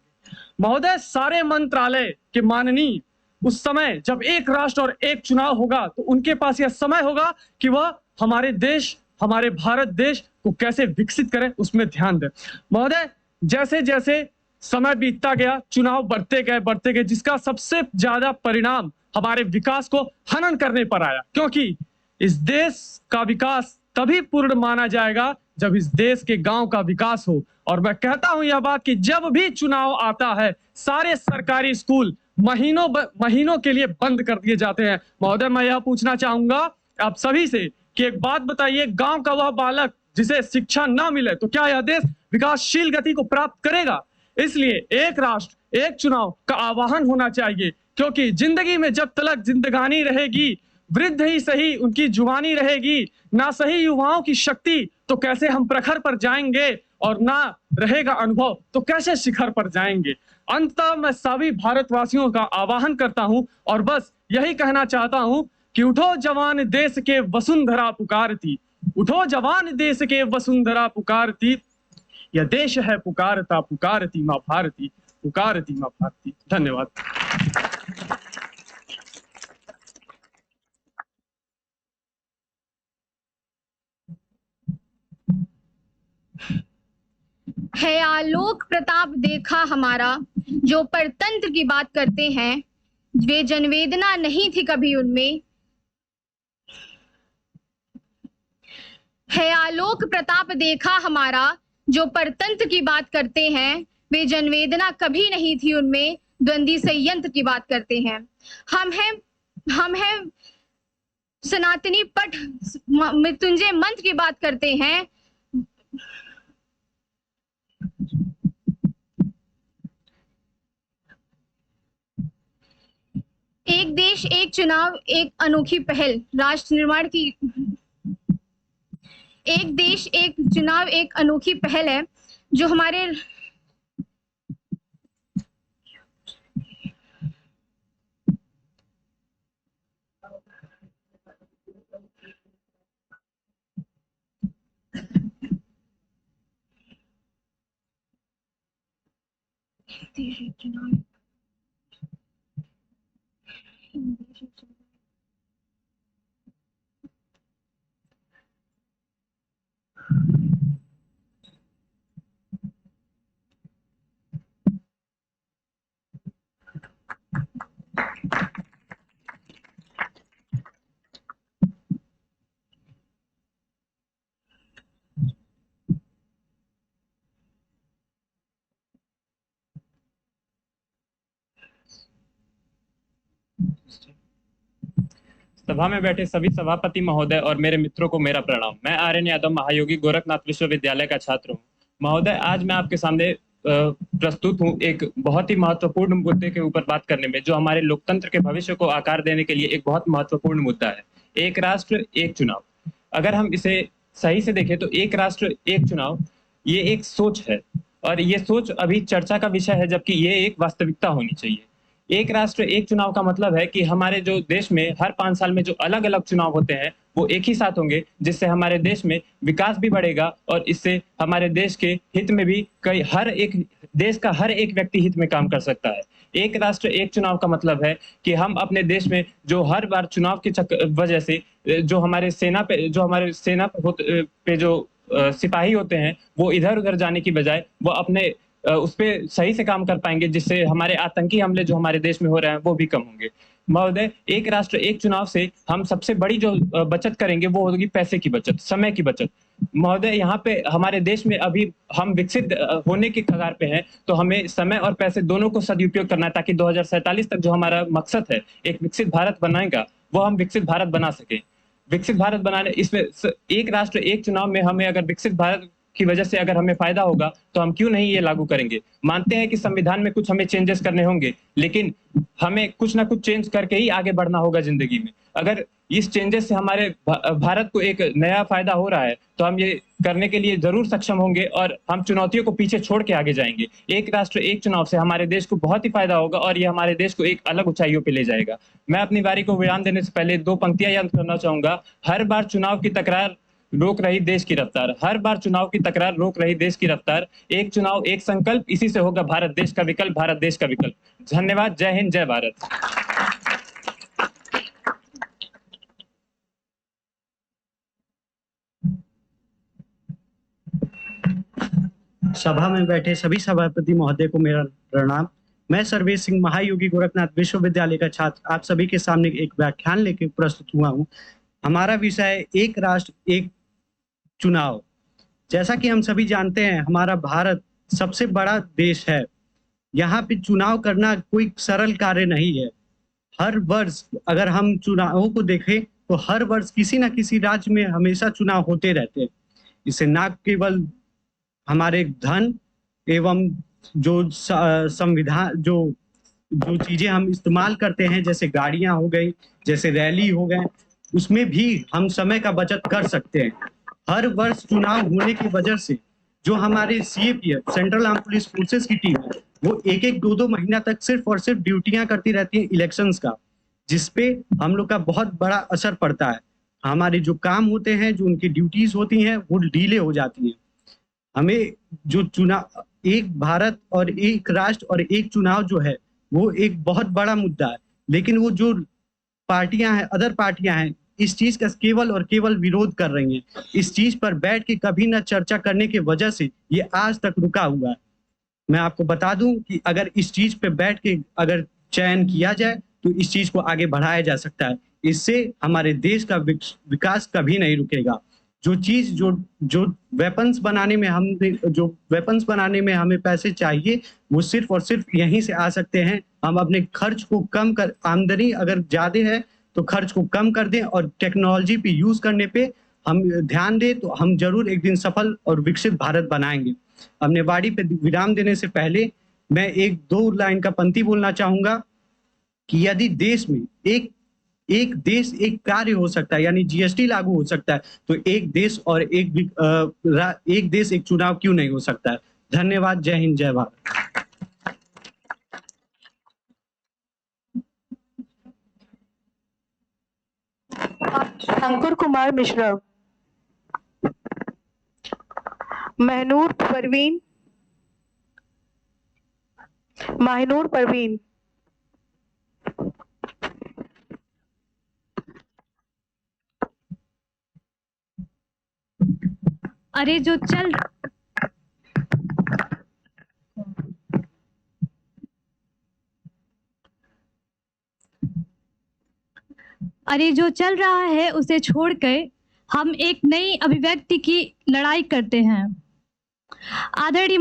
महोदय, सारे मंत्रालय के माननीय उस समय जब एक राष्ट्र और एक चुनाव होगा तो उनके पास यह समय होगा कि वह हमारे देश, हमारे भारत देश को कैसे विकसित करें, उसमें ध्यान दें। महोदय, जैसे जैसे समय बीतता गया, चुनाव बढ़ते गए, जिसका सबसे ज्यादा परिणाम हमारे विकास को हनन करने पर आया, क्योंकि इस देश का विकास तभी पूर्ण माना जाएगा जब इस देश के गांव का विकास हो। और मैं कहता हूं यह बात कि जब भी चुनाव आता है सारे सरकारी स्कूल महीनों के लिए बंद कर दिए जाते हैं। महोदय, मैं यह पूछना चाहूंगा आप सभी से कि एक बात बताइए, गांव का वह बालक जिसे शिक्षा ना मिले तो क्या यह देश विकासशील गति को प्राप्त करेगा? इसलिए एक राष्ट्र एक चुनाव का आह्वान होना चाहिए, क्योंकि जिंदगी में जब तक जिंदगानी रहेगी, वृद्ध ही सही उनकी जुबानी रहेगी, ना सही युवाओं की शक्ति तो कैसे हम प्रखर पर जाएंगे, और ना रहेगा अनुभव तो कैसे शिखर पर जाएंगे। अंततः मैं सभी भारतवासियों का आह्वान करता हूं और बस यही कहना चाहता हूं कि उठो जवान देश के वसुंधरा पुकारती, उठो जवान देश के वसुंधरा पुकारती, यह देश है पुकारता पुकारती माँ भारती, पुकारती माँ भारती। धन्यवाद। है आलोक प्रताप देखा हमारा, जो परतंत्र की बात करते हैं, वे जनवेदना नहीं थी कभी उनमें। है आलोक प्रताप देखा हमारा, जो परतंत्र की बात करते हैं, वे जनवेदना कभी नहीं थी उनमें। द्वंद्वी संयंत्र की बात करते हैं। हम हैं सनातनी पट मृत्युंजय मंत्र की बात करते हैं। एक देश एक चुनाव एक अनोखी पहल राष्ट्र निर्माण की, एक देश एक चुनाव एक अनोखी पहल है जो हमारे सभा में बैठे सभी सभापति महोदय और मेरे मित्रों को मेरा प्रणाम। मैं आर्यन यादव महायोगी गोरखनाथ विश्वविद्यालय का छात्र हूँ। महोदय, आज मैं आपके सामने प्रस्तुत हूँ एक बहुत ही महत्वपूर्ण मुद्दे के ऊपर बात करने में, जो हमारे लोकतंत्र के भविष्य को आकार देने के लिए एक बहुत महत्वपूर्ण मुद्दा है। एक राष्ट्र एक चुनाव। अगर हम इसे सही से देखें तो एक राष्ट्र एक चुनाव ये एक सोच है, और ये सोच अभी चर्चा का विषय है, जबकि ये एक वास्तविकता होनी चाहिए। एक राष्ट्र एक चुनाव का मतलब है कि हमारे जो देश में हर 5 साल में जो अलग अलग चुनाव होते हैं वो एक ही साथ होंगे, जिससे हमारे देश में विकास भी बढ़ेगा और इससे हमारे देश के हित में भी देश का हर एक व्यक्ति हित में काम कर सकता है। एक राष्ट्र एक चुनाव का मतलब है कि हम अपने देश में जो हर बार चुनाव की वजह से जो हमारे सेना पे जो सिपाही होते हैं वो इधर उधर जाने की बजाय वो अपने उस पे सही से काम कर पाएंगे, जिससे हमारे आतंकी हमले जो हमारे देश में हो रहे हैं वो भी कम होंगे। महोदय, एक राष्ट्र एक चुनाव से हम सबसे बड़ी जो बचत करेंगे वो होगी पैसे की बचत, समय की बचत। महोदय, यहाँ पे हमारे देश में अभी हम विकसित होने के कगार पे हैं, तो हमें समय और पैसे दोनों को सदुपयोग करना है, ताकि 2047 तक जो हमारा मकसद है एक विकसित भारत बनाएगा, वो हम विकसित भारत बना सके। विकसित भारत बनाने इसमें एक राष्ट्र एक चुनाव में हमें अगर विकसित भारत की वजह से अगर हमें फायदा होगा तो हम क्यों नहीं ये लागू करेंगे। मानते हैं कि संविधान में कुछ हमें चेंजेस करने होंगे, लेकिन हमें कुछ ना कुछ चेंज करके ही आगे बढ़ना होगा जिंदगी में। अगर इस चेंजेस से हमारे भारत को एक नया फायदा हो रहा है तो हम ये करने के लिए जरूर सक्षम होंगे और हम चुनौतियों को पीछे छोड़ के आगे जाएंगे। एक राष्ट्र एक चुनाव से हमारे देश को बहुत ही फायदा होगा और ये हमारे देश को एक अलग ऊंचाइयों पे ले जाएगा। मैं अपनी बारी को विराम देने से पहले 2 पंक्तियां याद करना चाहूंगा। हर बार चुनाव की तकरार रोक रही देश की रफ्तार, हर बार चुनाव की तकरार रोक रही देश की रफ्तार, एक चुनाव एक संकल्प, इसी से होगा भारत देश का विकल्प, भारत देश का विकल्प। धन्यवाद। जय हिंद, जय भारत। सभा में बैठे सभी सभापति महोदय को मेरा प्रणाम। मैं सर्वेश सिंह महायोगी गोरखनाथ विश्वविद्यालय का छात्र आप सभी के सामने एक व्याख्यान लेकर प्रस्तुत हुआ हूँ। हमारा विषय है एक राष्ट्र एक चुनाव। जैसा कि हम सभी जानते हैं, हमारा भारत सबसे बड़ा देश है। यहाँ पे चुनाव करना कोई सरल कार्य नहीं है। हर वर्ष अगर हम चुनावों को देखें तो हर वर्ष किसी न किसी राज्य में हमेशा चुनाव होते रहते हैं। इससे न केवल हमारे धन एवं जो संविधान जो चीजें हम इस्तेमाल करते हैं, जैसे गाड़ियां हो गई, जैसे रैली हो गए, उसमें भी हम समय का बचत कर सकते हैं। हर वर्ष चुनाव होने की वजह से जो हमारे CAPF central arm police forces की टीम है वो 1-2 महीना तक सिर्फ और सिर्फ ड्यूटियां करती रहती हैं इलेक्शंस का, जिसपे हम लोग का बहुत बड़ा असर पड़ता है। हमारे जो काम होते हैं, जो उनकी ड्यूटीज होती हैं, वो डिले हो जाती हैं। हमें जो चुनाव एक भारत और एक राष्ट्र और एक चुनाव जो है वो एक बहुत बड़ा मुद्दा है, लेकिन वो जो पार्टियां हैं, अदर पार्टियां हैं, इस चीज का केवल और केवल विरोध कर रही हैं। इस चीज पर बैठ के कभी न चर्चा करने की वजह से ये आज तक रुका हुआ है। मैं आपको बता दूं कि अगर इस चीज पे बैठ के अगर चयन किया जाए तो इस चीज को आगे बढ़ाया जा सकता है। इससे हमारे देश का विकास कभी नहीं रुकेगा। जो वेपन्स बनाने में हमें पैसे चाहिए वो सिर्फ और सिर्फ यहीं से आ सकते हैं। हम अपने खर्च को कम कर, आमदनी अगर ज्यादा है तो खर्च को कम कर दें और टेक्नोलॉजी पे यूज करने पे हम ध्यान दें, तो हम जरूर एक दिन सफल और विकसित भारत बनाएंगे। अपने वाणी पे विराम देने से पहले मैं 1-2 लाइन का पंक्ति बोलना चाहूंगा कि यदि देश में एक देश एक कार्य हो सकता है, यानी जीएसटी लागू हो सकता है, तो एक देश एक चुनाव क्यों नहीं हो सकता है। धन्यवाद। जय हिंद, जय भारत। अंकुर कुमार मिश्रा। महनूर परवीन। माहिनूर परवीन। अरे जो चल अरे जो चल रहा है उसे छोड़कर हम एक नई अभिव्यक्ति की लड़ाई करते हैं। आदरणीय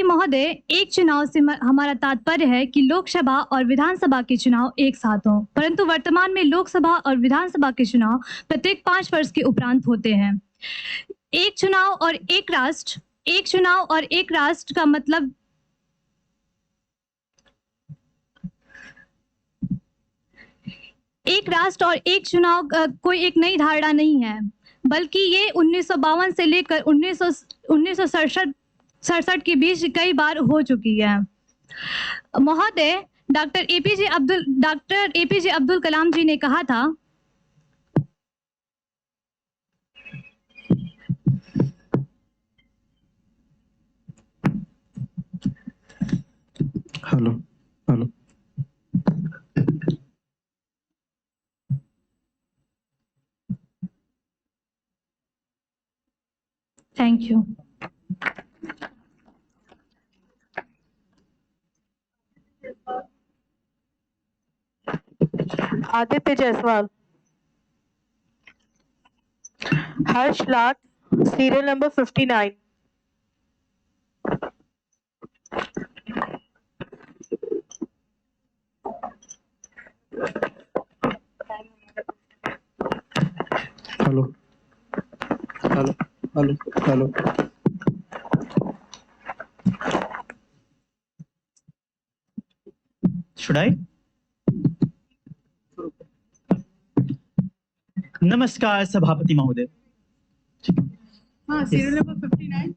महोदय, एक चुनाव से हमारा तात्पर्य है कि लोकसभा और विधानसभा के चुनाव एक साथ हों, परंतु वर्तमान में लोकसभा और विधानसभा के चुनाव प्रत्येक 5 वर्ष के उपरांत होते हैं। एक चुनाव और एक राष्ट्र का मतलब एक राष्ट्र और एक चुनाव कोई एक नई धारणा नहीं है, बल्कि ये 1952 से लेकर 1967 के बीच कई बार हो चुकी है। महोदय, डॉक्टर एपीजे अब्दुल कलाम जी ने कहा था, hello hello, thank you. Aditya Jaiswal. Harsh Lat, serial number 59। Hello hello hello hello, Should I? नमस्कार सभापति महोदय। हाँ, सीरियल नंबर 59।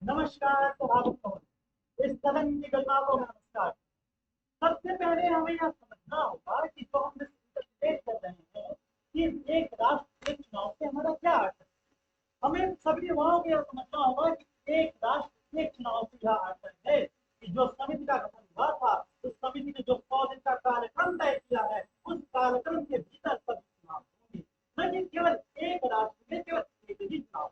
नमस्कार सभापति महोदय, इस सदन की गणना को नमस्कार। सबसे पहले हमें यह समझना होगा कि जो हम पेश कर रहे हैं कि एक राष्ट्र एक चुनाव से हमारा क्या अर्थ है। हमें सभी युवाओं को यह समझना होगा कि एक राष्ट्र एक चुनाव से यह अर्थ है कि जो समिति का गठन हुआ था, उस समिति ने जो 100 दिन का कार्यक्रम तय किया है, उस कार्यक्रम के भीतर सभी चुनाव होंगे, न कि केवल एक राष्ट्र में केवल एक ही चुनाव।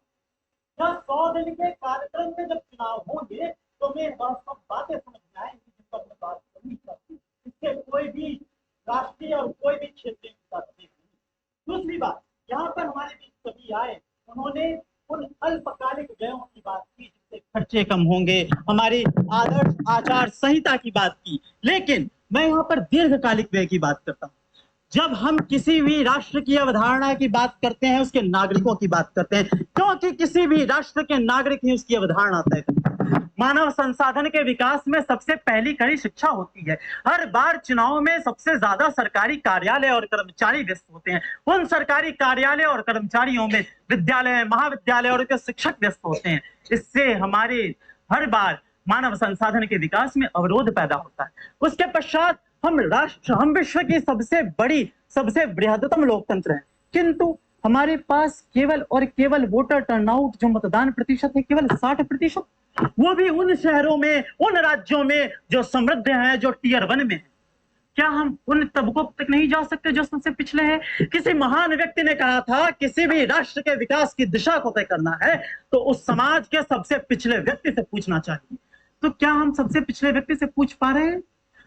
100 दिन के कार्यक्रम में जब चुनाव होंगे तो मैं वह सब बातें समझ में आएंगी जिन पर मैं बात करनी चाहती हूँ। इससे कोई भी राष्ट्रीय और कोई भी क्षेत्रीय मुद्दा नहीं। दूसरी बात, यहाँ पर हमारे बीच सभी आए, उन्होंने उन अल्पकालिक व्ययों की बात की जिससे खर्चे कम होंगे, हमारी आदर्श आचार संहिता की बात की, लेकिन मैं यहाँ पर दीर्घकालिक व्यय की बात करता हूँ। जब हम किसी भी राष्ट्र की अवधारणा की बात करते हैं, उसके नागरिकों की बात करते हैं, क्योंकि किसी भी राष्ट्र के नागरिक ही उसकी अवधारणा तय करते हैं। मानव संसाधन के विकास में सबसे पहली कड़ी शिक्षा होती है। हर बार चुनाव में सबसे ज्यादा सरकारी कार्यालय और कर्मचारी व्यस्त होते हैं। उन सरकारी कार्यालय और कर्मचारियों में विद्यालय, महाविद्यालय और उनके शिक्षक व्यस्त होते हैं। इससे हमारे हर बार मानव संसाधन के विकास में अवरोध पैदा होता है। उसके पश्चात हम विश्व की सबसे बड़ी, सबसे बृहत्तम लोकतंत्र हैं, किंतु हमारे पास केवल और केवल वोटर टर्नआउट, जो मतदान प्रतिशत है, केवल 60%, वो भी उन शहरों में, उन राज्यों में जो समृद्ध हैं, जो टियर 1 में है। क्या हम उन तबकों तक नहीं जा सकते जो सबसे पिछले हैं? किसी महान व्यक्ति ने कहा था, किसी भी राष्ट्र के विकास की दिशा को तय करना है तो उस समाज के सबसे पिछले व्यक्ति से पूछना चाहिए। तो क्या हम सबसे पिछले व्यक्ति से पूछ पा रहे हैं?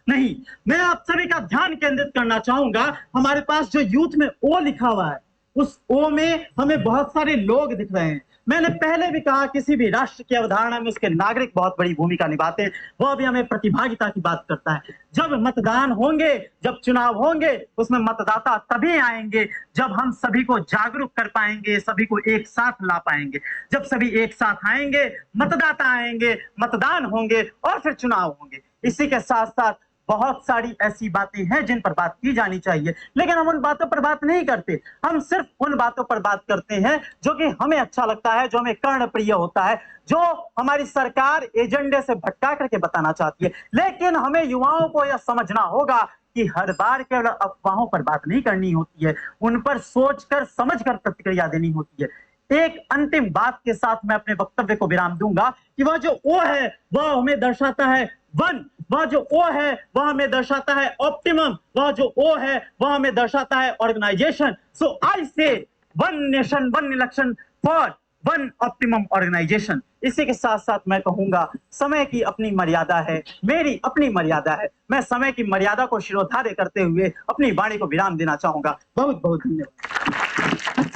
नहीं। मैं आप सभी का ध्यान केंद्रित करना चाहूंगा, हमारे पास जो यूथ में ओ लिखा हुआ है, उस ओ में हमें बहुत सारे लोग दिख रहे हैं। मैंने पहले भी कहा, किसी भी राष्ट्र की अवधारणा में उसके नागरिक बहुत बड़ी भूमिका निभाते हैं। वह भी हमें प्रतिभागिता की बात करता है। जब मतदान होंगे, जब चुनाव होंगे, उसमें मतदाता तभी आएंगे जब हम सभी को जागरूक कर पाएंगे, सभी को एक साथ ला पाएंगे। जब सभी एक साथ आएंगे, मतदाता आएंगे, मतदान होंगे और फिर चुनाव होंगे। इसी के साथ साथ बहुत सारी ऐसी बातें हैं जिन पर बात की जानी चाहिए, लेकिन हम उन बातों पर बात नहीं करते। हम सिर्फ उन बातों पर बात करते हैं जो कि हमें अच्छा लगता है, जो हमें कर्णप्रिय होता है, जो हमारी सरकार एजेंडे से भटका करके बताना चाहती है। लेकिन हमें युवाओं को यह समझना होगा कि हर बार केवल अफवाहों पर बात नहीं करनी होती है, उन पर सोचकर समझकर प्रतिक्रिया देनी होती है। एक अंतिम बात के साथ मैं अपने वक्तव्य को विराम दूंगा कि वह जो ओ है वह हमें दर्शाता है वन, वह जो ओ है वह हमें दर्शाता है ऑप्टिमम, वह जो ओ है वह हमें दर्शाता है organisation. So I say one nation one election for one optimum organisation. इसी के साथ साथ मैं कहूंगा, समय की अपनी मर्यादा है, मेरी अपनी मर्यादा है। मैं समय की मर्यादा को शिरोधार्य करते हुए अपनी वाणी को विराम देना चाहूंगा। बहुत बहुत धन्यवाद।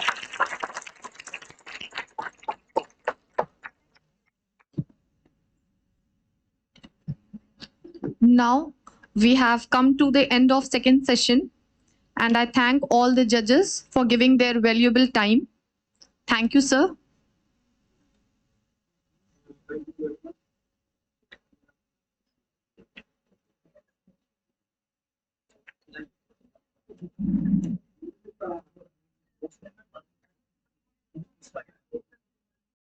Now we have come to the end of second session, and I thank all the judges for giving their valuable time. Thank you, sir.